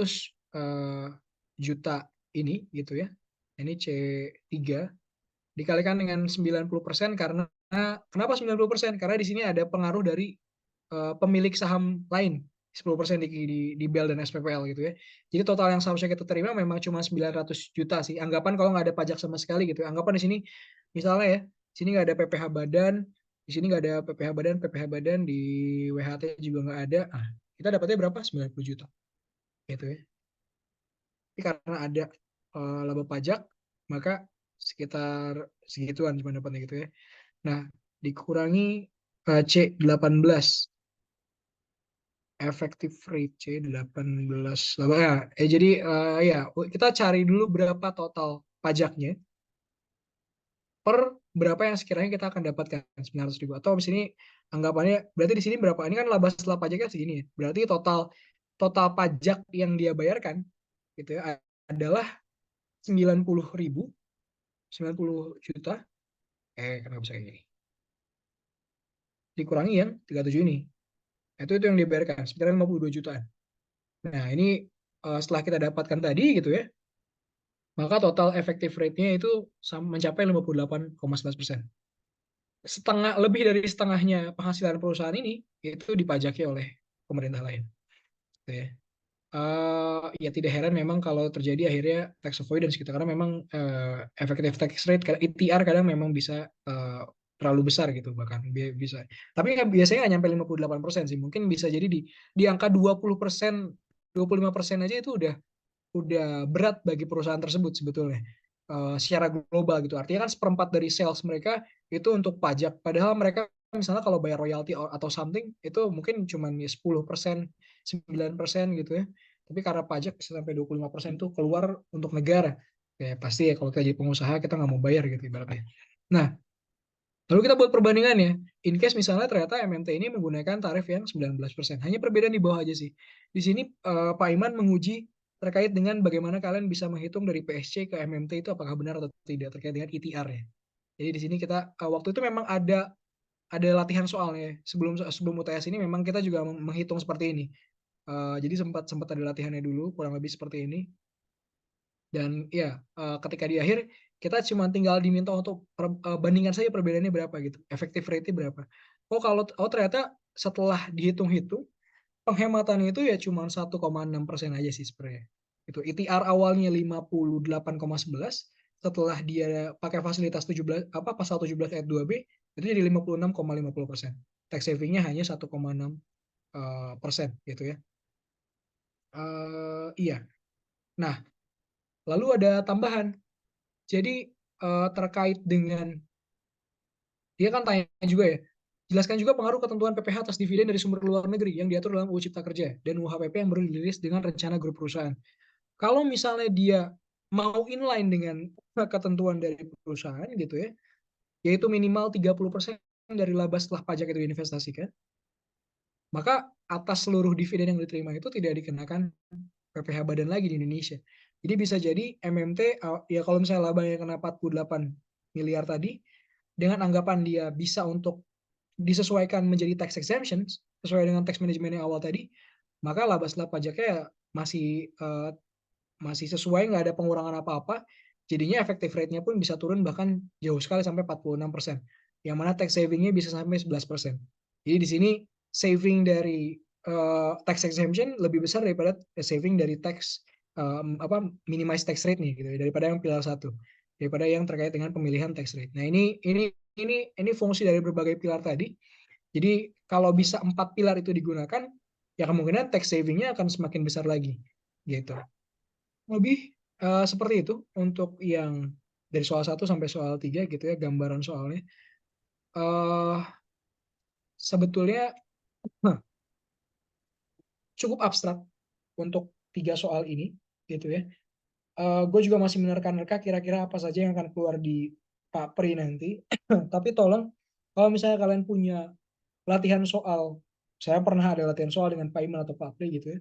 [SPEAKER 1] juta ini gitu ya. Ini C3 dikalikan dengan 90%, karena kenapa 90%? Karena di sini ada pengaruh dari pemilik saham lain. 10% di BEL dan SPPL gitu ya. Jadi total yang seharusnya kita terima memang cuma 900 juta sih. Anggapan kalau nggak ada pajak sama sekali gitu. Anggapan di sini misalnya ya, di sini nggak ada PPh Badan, di sini nggak ada PPh Badan, di WHT juga nggak ada. Ah, kita dapatnya berapa? 90 juta gitu ya. Tapi karena ada laba pajak, maka sekitar segituan cuma dapatnya gitu ya. Nah, dikurangi C18 effective rate C18 ya. Jadi ya kita cari dulu berapa total pajaknya per berapa yang sekiranya kita akan dapatkan 900.000 atau di sini anggapannya berarti di sini berapa? Ini kan laba setelah pajaknya segini ya. Berarti total total pajak yang dia bayarkan gitu ya adalah 90.000, 90 juta. Kenapa bisa kayak gini? Dikurangi yang 37 ini. Itu yang dibayarkan sekitar 52 jutaan. Nah, ini setelah kita dapatkan tadi gitu ya, maka total effective rate-nya itu mencapai 58,11%. Setengah lebih dari setengahnya penghasilan perusahaan ini itu dipajaki oleh pemerintah lain. Gitu ya. Ya tidak heran memang kalau terjadi akhirnya tax avoidance gitu karena memang effective tax rate ETR kadang memang bisa terlalu besar gitu bahkan bisa. Tapi biasanya nggak nyampe 58% sih. Mungkin bisa jadi di angka 20%, 25% aja itu udah berat bagi perusahaan tersebut sebetulnya secara global gitu. Artinya kan seperempat dari sales mereka itu untuk pajak. Padahal mereka misalnya kalau bayar royalti atau something itu mungkin cuma 10%, 9% gitu ya. Tapi karena pajak bisa sampai 25% itu keluar untuk negara. Ya pasti ya kalau kita jadi pengusaha kita nggak mau bayar gitu ibaratnya. Nah, lalu kita buat perbandingannya. In case misalnya ternyata MMT ini menggunakan tarif yang 19%. Hanya perbedaan di bawah aja sih. Di sini Pak Iman menguji terkait dengan bagaimana kalian bisa menghitung dari PSC ke MMT itu apakah benar atau tidak terkait dengan ETR ya. Jadi di sini kita waktu itu memang ada latihan soalnya. Sebelum UTS ini memang kita juga menghitung seperti ini. Jadi sempat ada latihannya dulu kurang lebih seperti ini. Dan ya ketika di akhir kita cuma tinggal diminta untuk bandingkan saja perbedaannya berapa gitu, effective rate-nya berapa. Ternyata setelah dihitung-hitung penghematannya itu ya cuma 1,6% aja sih sebenarnya. Itu ETR awalnya 58,11, setelah dia pakai fasilitas 17 apa pasal 17 ayat 2B itu jadi 56,50%. Tax savingnya hanya 1,6% gitu ya. Iya. Nah, lalu ada tambahan. Jadi terkait dengan dia kan tanya juga ya, jelaskan juga pengaruh ketentuan PPh atas dividen dari sumber luar negeri yang diatur dalam UU Cipta Kerja dan UHPP yang baru dirilis dengan rencana grup perusahaan. Kalau misalnya dia mau inline dengan ketentuan dari perusahaan gitu ya, yaitu minimal 30% dari laba setelah pajak itu diinvestasikan, maka atas seluruh dividen yang diterima itu tidak dikenakan PPh badan lagi di Indonesia. Jadi bisa jadi MMT ya kalau misalnya labanya kena 48 miliar tadi, dengan anggapan dia bisa untuk disesuaikan menjadi tax exemption sesuai dengan tax management yang awal tadi, maka laba setelah pajaknya masih sesuai, nggak ada pengurangan apa-apa. Jadinya efektif rate-nya pun bisa turun bahkan jauh sekali sampai 46%. Yang mana tax saving-nya bisa sampai 11%. Jadi di sini saving dari tax exemption lebih besar daripada saving dari tax minimize tax rate nih gitu daripada yang pilar 1, daripada yang terkait dengan pemilihan tax rate. Nah, ini fungsi dari berbagai pilar tadi. Jadi kalau bisa 4 pilar itu digunakan, ya kemungkinan tax saving-nya akan semakin besar lagi gitu. Lebih seperti itu untuk yang dari soal 1 sampai soal 3 gitu ya gambaran soalnya. Uh, Sebetulnya cukup abstrak untuk 3 soal ini gitu ya. Gue juga masih menerka-nerka kira-kira apa saja yang akan keluar di Pak Pri nanti. Tapi tolong kalau misalnya kalian punya latihan soal, saya pernah ada latihan soal dengan Pak Iman atau Pak Pri gitu ya.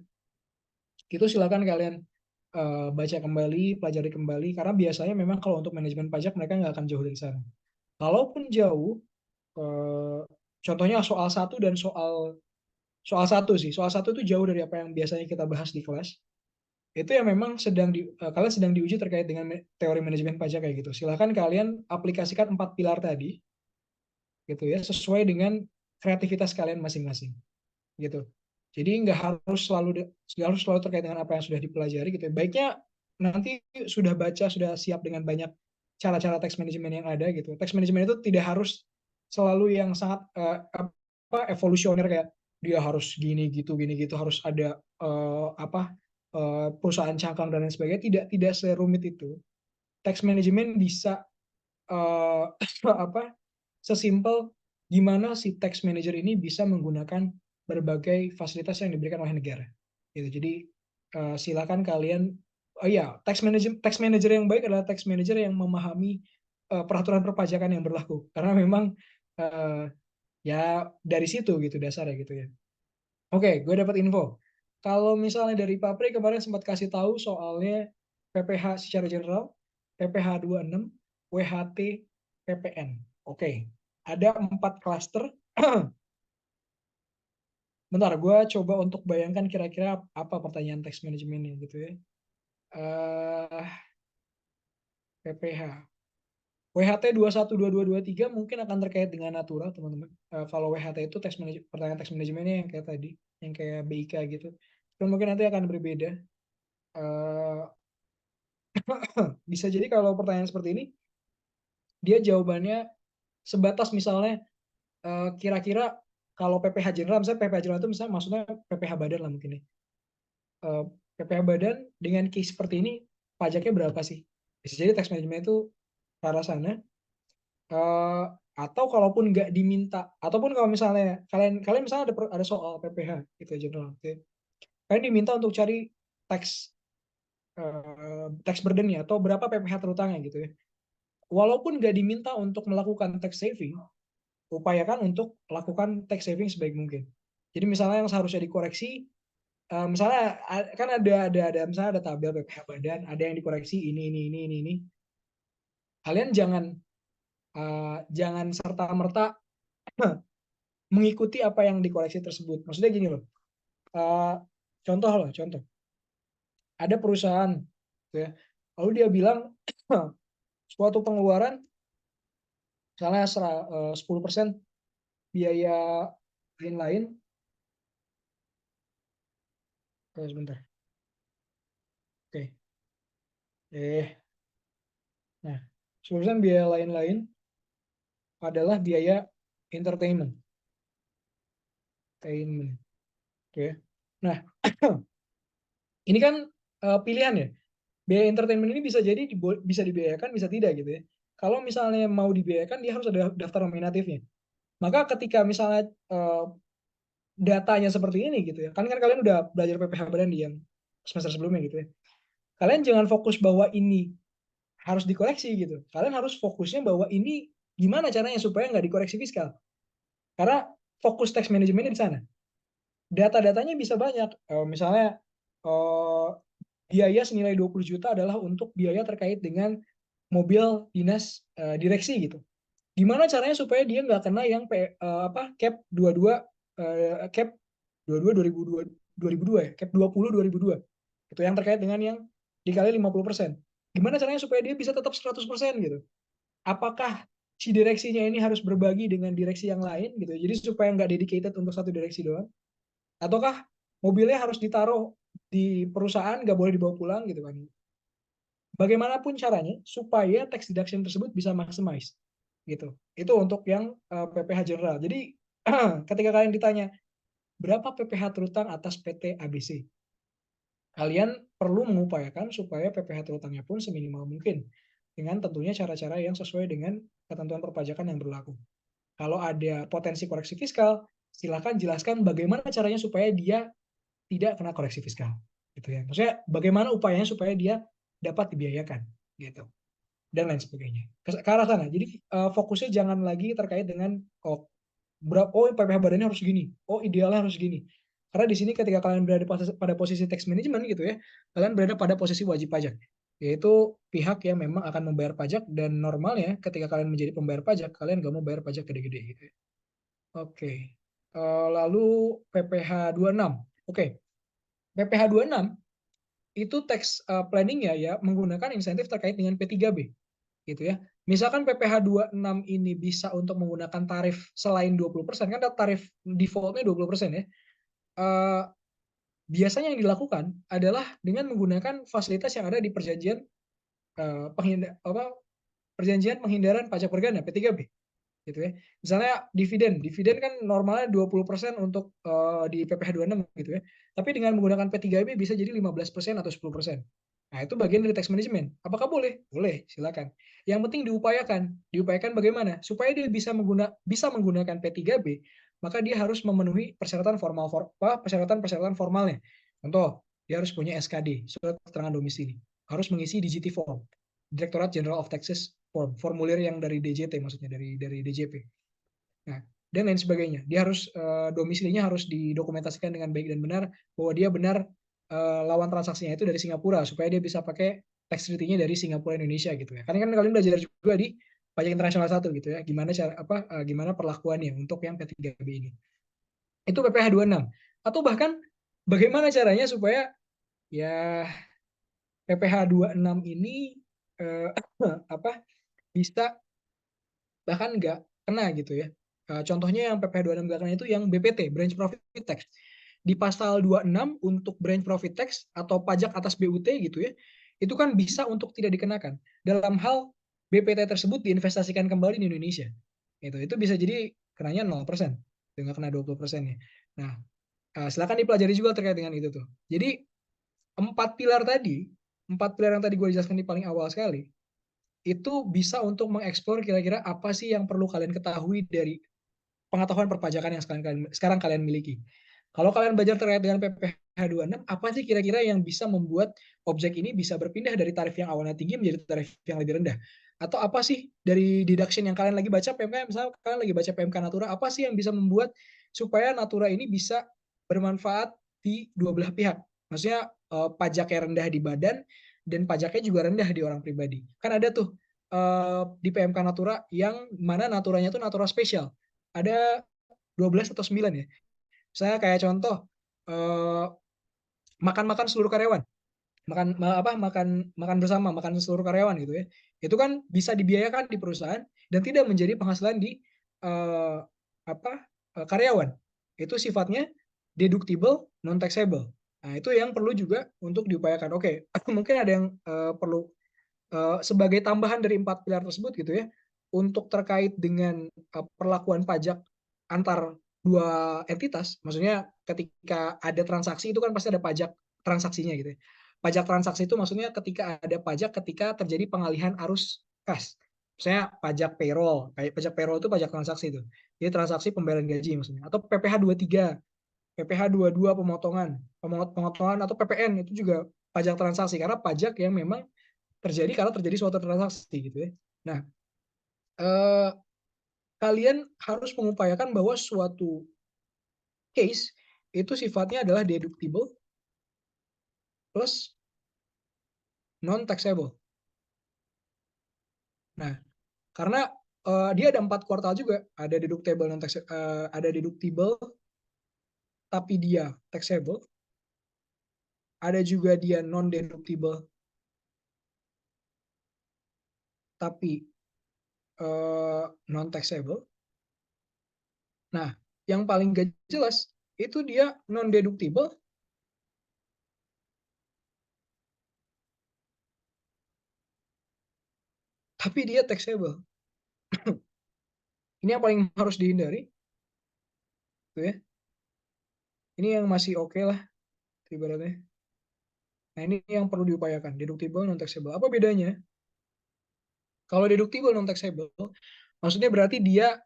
[SPEAKER 1] Itu silakan kalian baca kembali, pelajari kembali, karena biasanya memang kalau untuk manajemen pajak mereka nggak akan jauh dari sana. Kalaupun jauh, eh, contohnya soal 1 dan soal 1 sih, soal 1 itu jauh dari apa yang biasanya kita bahas di kelas. Itu yang memang kalian sedang diuji terkait dengan teori manajemen pajak kayak gitu. Silakan kalian aplikasikan 4 pilar tadi, gitu ya, sesuai dengan kreativitas kalian masing-masing, gitu. Jadi nggak harus selalu terkait dengan apa yang sudah dipelajari gitu ya. Baiknya nanti sudah baca, sudah siap dengan banyak cara-cara teks manajemen yang ada gitu. Teks manajemen itu tidak harus selalu yang sangat evolusioner kayak dia harus gini gitu, harus ada perusahaan cangkang dan lain sebagainya. Tidak serumit itu. Teks manajemen bisa eh, apa sesimpel gimana si tax manager ini bisa menggunakan berbagai fasilitas yang diberikan oleh negara. Gitu. Jadi silakan kalian, oh iya, tax manager yang baik adalah tax manager yang memahami peraturan perpajakan yang berlaku. Karena memang uh, ya dari situ gitu dasarnya gitu ya. Oke, gue dapat info. Kalau misalnya dari Papri kemarin sempat kasih tahu soalnya PPH secara general, PPH 26, WHT, PPN. Oke, ada 4 klaster. Bentar, gue coba untuk bayangkan kira-kira apa pertanyaan teks manajemennya gitu ya. PPH. WHT 21, 22, 23 mungkin akan terkait dengan natural, teman-teman. Kalau WHT itu pertanyaan teks manajemennya yang kayak tadi, yang kayak BIK gitu. Dan mungkin nanti akan berbeda. Eh, Bisa jadi kalau pertanyaan seperti ini, dia jawabannya sebatas misalnya kira-kira kalau PPH General, misalnya PPH General itu misalnya maksudnya PPH Badan lah mungkin ya. Eh, PPH Badan dengan case seperti ini, pajaknya berapa sih? Bisa jadi tax management itu ke arah sana. Eh, atau kalaupun nggak diminta, ataupun kalau misalnya kalian misalnya ada soal PPH gitu ya General. Gitu ya. Kalian diminta untuk cari tax tax burden-nya atau berapa PPH terutangnya gitu ya. Walaupun nggak diminta untuk melakukan tax saving, upayakan untuk lakukan tax saving sebaik mungkin. Jadi misalnya yang seharusnya dikoreksi, misalnya kan ada misalnya ada tabel PPH badan, ada yang dikoreksi ini. Kalian jangan serta merta mengikuti apa yang dikoreksi tersebut. Maksudnya gini loh, uh, contoh, ada perusahaan, gitu ya, lalu dia bilang suatu pengeluaran misalnya 10% biaya lain-lain. Sebentar. Oke. Nah, 10% biaya lain-lain adalah biaya entertainment. Entertainment. Oke. Nah, ini kan pilihan ya. Biaya entertainment ini bisa jadi bisa dibiayakan, bisa tidak gitu ya. Kalau misalnya mau dibiayakan, dia harus ada daftar nominatifnya. Maka ketika misalnya datanya seperti ini gitu ya, kan kalian udah belajar PPH Badan di yang semester sebelumnya gitu ya. Kalian jangan fokus bahwa ini harus dikoreksi gitu. Kalian harus fokusnya bahwa ini gimana caranya supaya nggak dikoreksi fiskal. Karena fokus tax manajemennya di sana. Data-datanya bisa banyak. Misalnya biaya senilai 20 juta adalah untuk biaya terkait dengan mobil dinas direksi gitu. Gimana caranya supaya dia nggak kena yang cap 22 cap 22 2002 ya, cap 20 2002. Itu yang terkait dengan yang dikali 50%. Gimana caranya supaya dia bisa tetap 100% gitu. Apakah si direksinya ini harus berbagi dengan direksi yang lain gitu. Jadi supaya nggak dedicated untuk satu direksi doang. Ataukah mobilnya harus ditaruh di perusahaan, nggak boleh dibawa pulang gitu kan. Bagaimanapun caranya supaya tax deduction tersebut bisa maximize gitu. Itu untuk yang PPH general. Jadi ketika kalian ditanya berapa PPH terutang atas PT ABC, kalian perlu mengupayakan supaya PPH terutangnya pun seminimal mungkin dengan tentunya cara-cara yang sesuai dengan ketentuan perpajakan yang berlaku. Kalau ada potensi koreksi fiskal, silakan jelaskan bagaimana caranya supaya dia tidak kena koreksi fiskal. Gitu ya. Maksudnya bagaimana upayanya supaya dia dapat dibiayakan gitu dan lain sebagainya. Ke arah sana. Jadi fokusnya jangan lagi terkait dengan PPH badannya harus gini, idealnya harus gini. Karena di sini ketika kalian berada pada posisi tax management gitu ya, kalian berada pada posisi wajib pajak, yaitu pihak yang memang akan membayar pajak dan normalnya ketika kalian menjadi pembayar pajak, kalian nggak mau bayar pajak gede-gede gitu. Oke. Lalu PPH 26. Oke. PPH 26 itu tax planning ya menggunakan insentif terkait dengan P3B gitu ya. Misalkan PPH 26 ini bisa untuk menggunakan tarif selain 20%, kan tarif defaultnya 20% ya. eh, biasanya yang dilakukan adalah dengan menggunakan fasilitas yang ada di perjanjian perjanjian penghindaran pajak berganda (P3B). Gitu ya. Misalnya dividen, dividen kan normalnya 20% untuk di PPh 26 gitu ya. Tapi dengan menggunakan P3B bisa jadi 15% atau 10%. Nah, itu bagian dari tax management. Apakah boleh? Boleh, silakan. Yang penting diupayakan. Diupayakan bagaimana? Supaya dia bisa menggunakan P3B, maka dia harus memenuhi persyaratan-persyaratan formalnya. Contoh, dia harus punya SKD, surat keterangan domisili. Harus mengisi DGT form, Directorate General of Taxes form, formulir yang dari DJT, maksudnya dari DJP. Nah, dan lain sebagainya. Dia harus domisilinya harus didokumentasikan dengan baik dan benar, bahwa dia benar lawan transaksinya itu dari Singapura, supaya dia bisa pakai tax treaty-nya dari Singapura Indonesia gitu ya. Karena kan kalian belajar juga di pajak internasional 1 gitu ya, gimana perlakuannya untuk yang P3B ini. Itu PPh 26. Atau bahkan bagaimana caranya supaya ya PPh 26 ini bisa bahkan nggak kena gitu ya. Contohnya yang PPh 26 nggak kena itu yang BPT, Branch Profit Tax. Di pasal 26 untuk Branch Profit Tax atau pajak atas BUT gitu ya, itu kan bisa untuk tidak dikenakan dalam hal BPT tersebut diinvestasikan kembali di Indonesia. Itu bisa jadi kenanya 0%, nggak kena 20% ya. Nah, silakan dipelajari juga terkait dengan itu tuh. Jadi empat pilar yang tadi gue jelaskan di paling awal sekali, itu bisa untuk mengeksplor kira-kira apa sih yang perlu kalian ketahui dari pengetahuan perpajakan yang sekarang kalian miliki. Kalau kalian belajar terkait dengan PPh 26, apa sih kira-kira yang bisa membuat objek ini bisa berpindah dari tarif yang awalnya tinggi menjadi tarif yang lebih rendah? Atau apa sih dari deduction yang kalian lagi baca PMK, misalnya kalian lagi baca PMK Natura, apa sih yang bisa membuat supaya Natura ini bisa bermanfaat di dua belah pihak? Maksudnya pajaknya rendah di badan dan pajaknya juga rendah di orang pribadi. Kan ada tuh di PMK Natura yang mana naturanya tuh Natura spesial. Ada 12 atau 9 ya. Saya kayak contoh makan-makan seluruh karyawan, makan bersama, makan seluruh karyawan gitu ya. Itu kan bisa dibiayakan di perusahaan dan tidak menjadi penghasilan di eh, karyawan. Itu sifatnya deductible, non taxable. Nah, itu yang perlu juga untuk diupayakan. Oke, mungkin ada yang perlu sebagai tambahan dari 4 pilar tersebut gitu ya, untuk terkait dengan perlakuan pajak antar dua entitas, maksudnya ketika ada transaksi itu kan pasti ada pajak transaksinya gitu ya. Pajak transaksi itu maksudnya ketika ada pajak ketika terjadi pengalihan arus kas. Misalnya pajak payroll itu pajak transaksi itu. Jadi transaksi pembayaran gaji maksudnya. Atau PPh 23, PPh 22 pemotongan atau PPN itu juga pajak transaksi karena pajak yang memang terjadi kalau terjadi suatu transaksi gitu ya. Nah, eh, kalian harus mengupayakan bahwa suatu case itu sifatnya adalah deductible plus non taxable. Nah, karena dia ada 4 kuartal juga, ada deductible non taxable, ada deductible tapi dia taxable, ada juga dia non deductible tapi non taxable. Nah, yang paling gak jelas itu dia non deductible tapi dia taxable. Ini yang paling harus dihindari, tuh ya. Ini yang masih oke lah, ibaratnya. Nah, ini yang perlu diupayakan, deductible non taxable. Apa bedanya? Kalau deductible non taxable, maksudnya berarti dia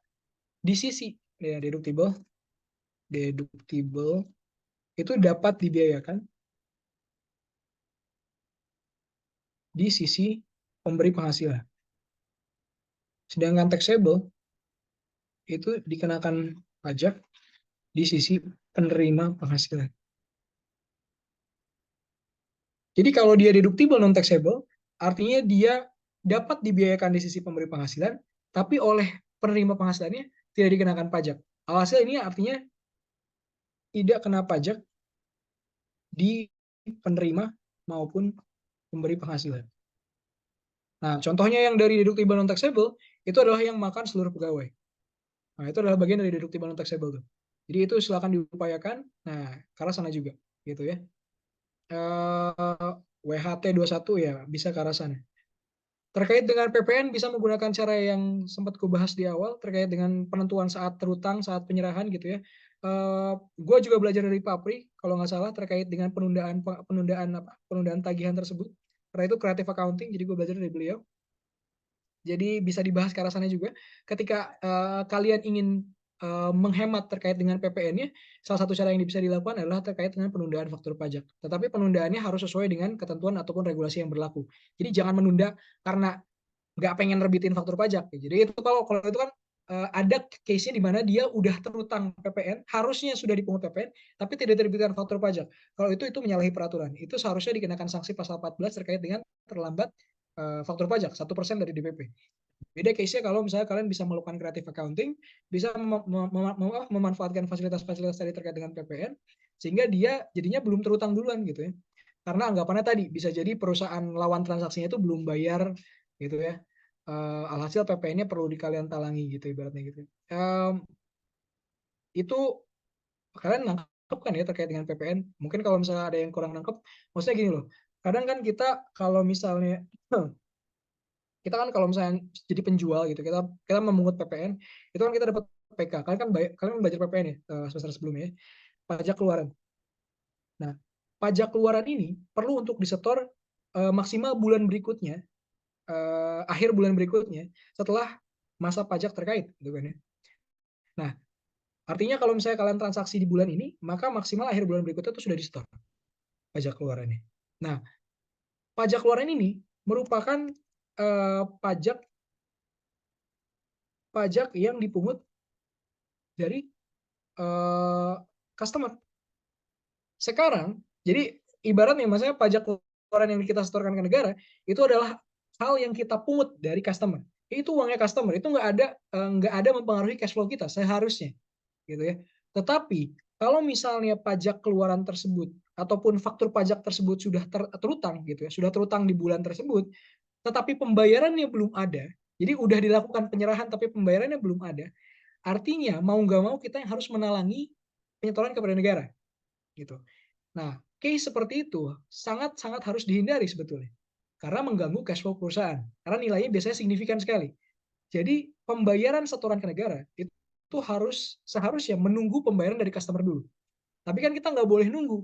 [SPEAKER 1] di sisi ya, deductible itu dapat dibiayakan di sisi pemberi penghasilan. Sedangkan taxable itu dikenakan pajak di sisi penerima penghasilan. Jadi kalau dia deductible non taxable, artinya dia dapat dibiayakan di sisi pemberi penghasilan, tapi oleh penerima penghasilannya tidak dikenakan pajak. Alhasil ini artinya tidak kena pajak di penerima maupun pemberi penghasilan. Nah, contohnya yang dari deductible non taxable itu adalah yang makan seluruh pegawai. Nah, itu adalah bagian dari deductible non taxable tuh. Jadi itu silakan diupayakan. Nah, ke arah sana juga, gitu ya. WHT 21 ya bisa ke arah sana. Terkait dengan PPN bisa menggunakan cara yang sempat kubahas di awal terkait dengan penentuan saat terutang, saat penyerahan gitu ya. Gue juga belajar dari Pak Pri kalau nggak salah terkait dengan penundaan tagihan tersebut. Karena itu creative accounting, jadi gue belajar dari beliau. Jadi bisa dibahas ke arah sana juga. Ketika kalian ingin menghemat terkait dengan PPN-nya, salah satu cara yang bisa dilakukan adalah terkait dengan penundaan faktur pajak. Tetapi penundaannya harus sesuai dengan ketentuan ataupun regulasi yang berlaku. Jadi jangan menunda karena nggak pengen nerbitin faktur pajak. Jadi itu kalau itu kan ada case-nya di mana dia udah terutang PPN, harusnya sudah dipungut PPN, tapi tidak diterbitkan faktur pajak. Kalau itu menyalahi peraturan. Itu seharusnya dikenakan sanksi pasal 14 terkait dengan terlambat faktur pajak 1% dari DPP. Beda case-nya kalau misalnya kalian bisa melakukan creative accounting, bisa memanfaatkan fasilitas-fasilitas tadi terkait dengan PPN, sehingga dia jadinya belum terutang duluan gitu ya. Karena anggapannya tadi bisa jadi perusahaan lawan transaksinya itu belum bayar gitu ya. Alhasil PPN-nya perlu kalian talangi gitu ibaratnya gitu. Itu kalian nangkep kan ya terkait dengan PPN. Mungkin kalau misalnya ada yang kurang nangkep, maksudnya gini loh. Kadang kan kita kalau misalnya kita kan kalau misalnya jadi penjual gitu, kita memungut PPN, itu kan kita dapat PK. Kalian kan belajar PPN ya semester sebelumnya ya, pajak keluaran. Nah, pajak keluaran ini perlu untuk disetor maksimal bulan berikutnya, akhir bulan berikutnya setelah masa pajak terkait, gitu kan ya. Nah, artinya kalau misalnya kalian transaksi di bulan ini, maka maksimal akhir bulan berikutnya itu sudah disetor pajak keluarannya. Nah, pajak keluaran ini merupakan pajak pajak yang dipungut dari customer. Sekarang, jadi ibaratnya maksudnya pajak keluaran yang kita setorkan ke negara itu adalah hal yang kita pungut dari customer. Itu uangnya customer, itu nggak ada mempengaruhi cash flow kita seharusnya, gitu ya. Tetapi kalau misalnya pajak keluaran tersebut ataupun faktur pajak tersebut sudah terutang gitu ya, sudah terutang di bulan tersebut, tetapi pembayarannya belum ada, jadi udah dilakukan penyerahan tapi pembayarannya belum ada, artinya mau nggak mau kita yang harus menalangi penyetoran kepada negara, gitu. Nah, case seperti itu sangat-sangat harus dihindari sebetulnya. Karena mengganggu cash flow perusahaan. Karena nilainya biasanya signifikan sekali. Jadi pembayaran setoran ke negara itu seharusnya menunggu pembayaran dari customer dulu. Tapi kan kita nggak boleh nunggu.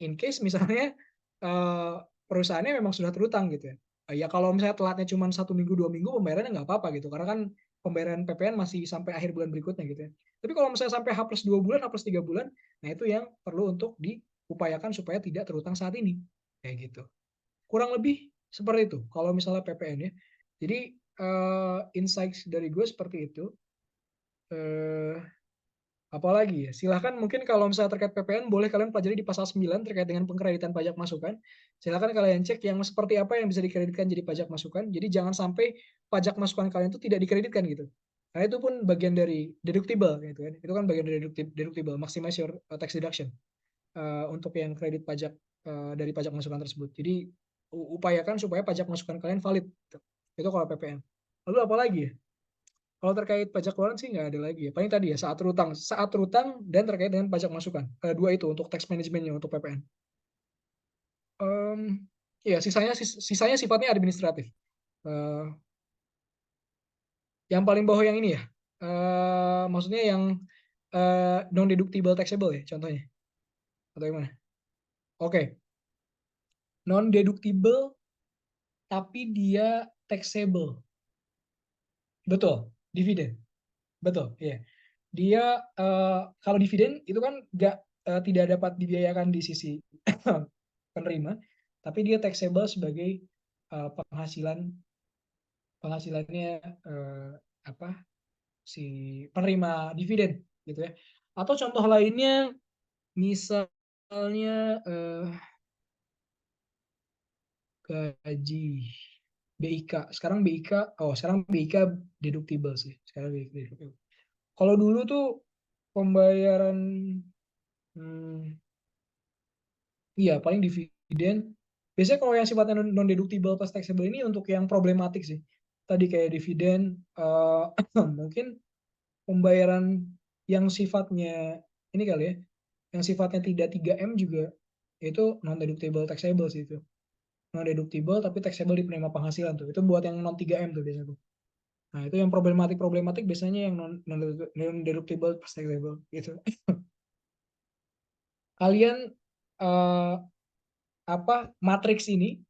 [SPEAKER 1] In case misalnya eh, perusahaannya memang sudah terutang gitu ya. Ya kalau misalnya telatnya cuma 1 minggu 2 minggu pembayarannya nggak apa-apa gitu. Karena kan pembayaran PPN masih sampai akhir bulan berikutnya gitu ya. Tapi kalau misalnya sampai H+2 bulan, H+3 bulan, nah itu yang perlu untuk diupayakan supaya tidak terutang saat ini. Kayak gitu. Kurang lebih seperti itu kalau misalnya PPN ya. Jadi insights dari gue seperti itu. Eh, Apalagi ya, silahkan mungkin kalau misalnya terkait PPN, boleh kalian pelajari di pasal 9 terkait dengan pengkreditan pajak masukan. Silahkan kalian cek yang seperti apa yang bisa dikreditkan jadi pajak masukan. Jadi jangan sampai pajak masukan kalian itu tidak dikreditkan gitu. Karena itu pun bagian dari deductible gitu kan. Itu kan bagian dari deductible, maximize your tax deduction untuk yang kredit pajak dari pajak masukan tersebut. Jadi upayakan supaya pajak masukan kalian valid. Gitu. Itu kalau PPN. Lalu apa lagi ya? Kalau terkait pajak keluaran sih nggak ada lagi ya. Paling tadi ya saat terutang dan terkait dengan pajak masukan. Dua itu untuk tax manajemennya untuk PPN. Ya sisanya sifatnya administratif. Eh, yang paling bawah yang ini ya. Maksudnya yang non deductible taxable ya contohnya. Atau gimana? Oke, non deductible tapi dia taxable. Betul, dividen. Betul, iya. Dia kalau dividen itu kan tidak dapat dibiayakan di sisi penerima, tapi dia taxable sebagai penghasilannya apa si penerima dividen gitu ya. Atau contoh lainnya misalnya gaji BIK. Sekarang BIK deductible sih. Sekarang BIK deductible. Kalau dulu tuh pembayaran hmm, iya, paling dividen. Biasanya kalau yang sifatnya non deductible plus taxable ini untuk yang problematik sih. Tadi kayak dividen, mungkin pembayaran yang sifatnya ini kali ya, yang sifatnya tidak 3M juga itu non deductible taxable sih itu. Non deductible tapi taxable di penerima penghasilan tuh. Itu buat yang non 3M tuh biasanya tuh. Nah, itu yang problematik biasanya yang non deductible taxable gitu. Kalian eh, apa matriks ini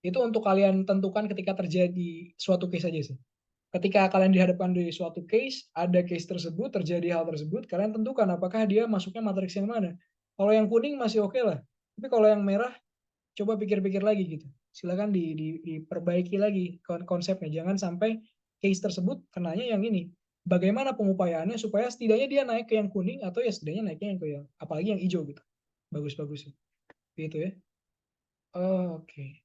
[SPEAKER 1] itu untuk kalian tentukan ketika terjadi suatu case aja sih. Ketika kalian dihadapkan di suatu case, ada case tersebut, terjadi hal tersebut, kalian tentukan apakah dia masuknya matriks yang mana. Kalau yang kuning masih oke lah. Tapi kalau yang merah, coba pikir-pikir lagi gitu. Silakan diperbaiki lagi konsepnya. Jangan sampai case tersebut kenanya yang ini. Bagaimana pengupayaannya supaya setidaknya dia naik ke yang kuning atau ya setidaknya naiknya yang ke yang apalagi yang hijau gitu. Bagus-bagus gitu ya. Oke.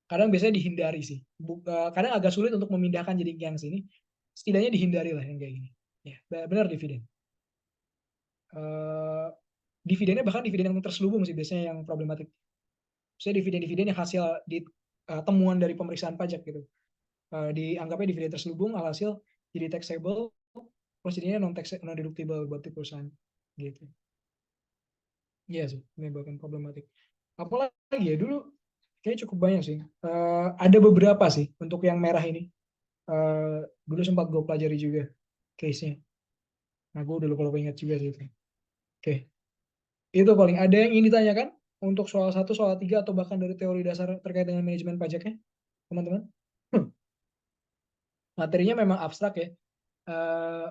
[SPEAKER 1] Kadang biasanya dihindari sih. Kadang agak sulit untuk memindahkan jadi yang sini. Setidaknya dihindari lah yang kayak gini. Ya, benar dividen. Eh, Dividennya bahkan dividen yang terselubung sih biasanya yang problematik. Saya dividen-dividen yang hasil di temuan dari pemeriksaan pajak gitu. Dianggapnya dividen terselubung alhasil jadi taxable terus jadinya non deductible buat di perusahaan gitu. Iya sih, menyebabkan problematik. Apalagi ya dulu kayaknya cukup banyak sih. Ada beberapa sih untuk yang merah ini. Dulu sempat gue pelajari juga case-nya. Nah, gue udah lupa ingat juga sih itu. Oke, itu paling ada yang ingin ditanyakan untuk soal satu, soal tiga, atau bahkan dari teori dasar terkait dengan manajemen pajaknya, teman-teman. Materinya memang abstrak ya. Eh,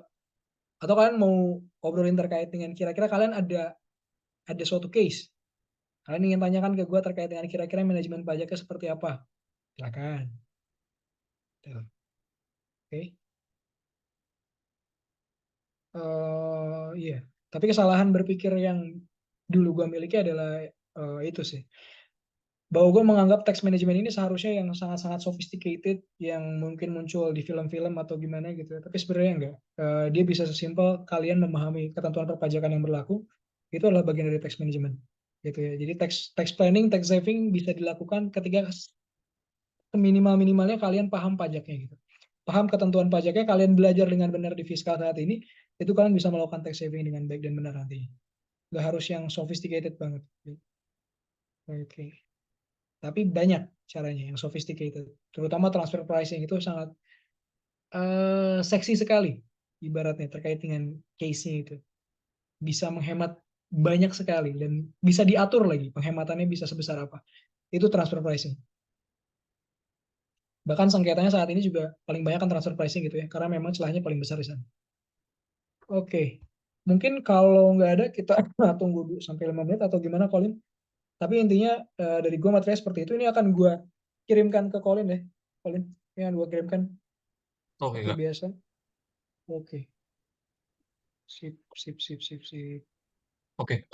[SPEAKER 1] atau kalian mau obrolin terkait dengan kira-kira kalian ada suatu case. Kalian ingin tanyakan ke gue terkait dengan kira-kira manajemen pajaknya seperti apa? Silakan. Tuh. Oke. Iya. Tapi kesalahan berpikir yang dulu gue miliki adalah itu sih. Bahwa gue menganggap text management ini seharusnya yang sangat-sangat sophisticated, yang mungkin muncul di film-film atau gimana gitu. Tapi sebenarnya enggak. Dia bisa sesimpel kalian memahami ketentuan perpajakan yang berlaku, itu adalah bagian dari text management. Gitu ya. Jadi text planning, text saving bisa dilakukan ketika seminimal-minimalnya kalian paham pajaknya gitu. Paham ketentuan pajaknya, kalian belajar dengan benar di fiskal saat ini, itu kalian bisa melakukan tax saving dengan baik dan benar nanti. Nggak harus yang sophisticated banget. Oke. Tapi banyak caranya yang sophisticated. Terutama transfer pricing itu sangat seksi sekali ibaratnya terkait dengan case-nya itu. Bisa menghemat banyak sekali dan bisa diatur lagi penghematannya bisa sebesar apa. Itu transfer pricing. Bahkan sengketanya saat ini juga paling banyak kan transfer pricing gitu ya, karena memang celahnya paling besar di sana. Oke, mungkin kalau nggak ada kita tunggu dulu sampai 5 menit atau gimana Colin. Tapi intinya dari gue materinya seperti itu. Ini akan gue kirimkan ke Colin deh. Colin, ini yang gue kirimkan
[SPEAKER 2] Oke,
[SPEAKER 1] seperti
[SPEAKER 2] Kak.
[SPEAKER 1] biasa. Oke, sip, sip, sip, sip, sip.
[SPEAKER 2] Oke,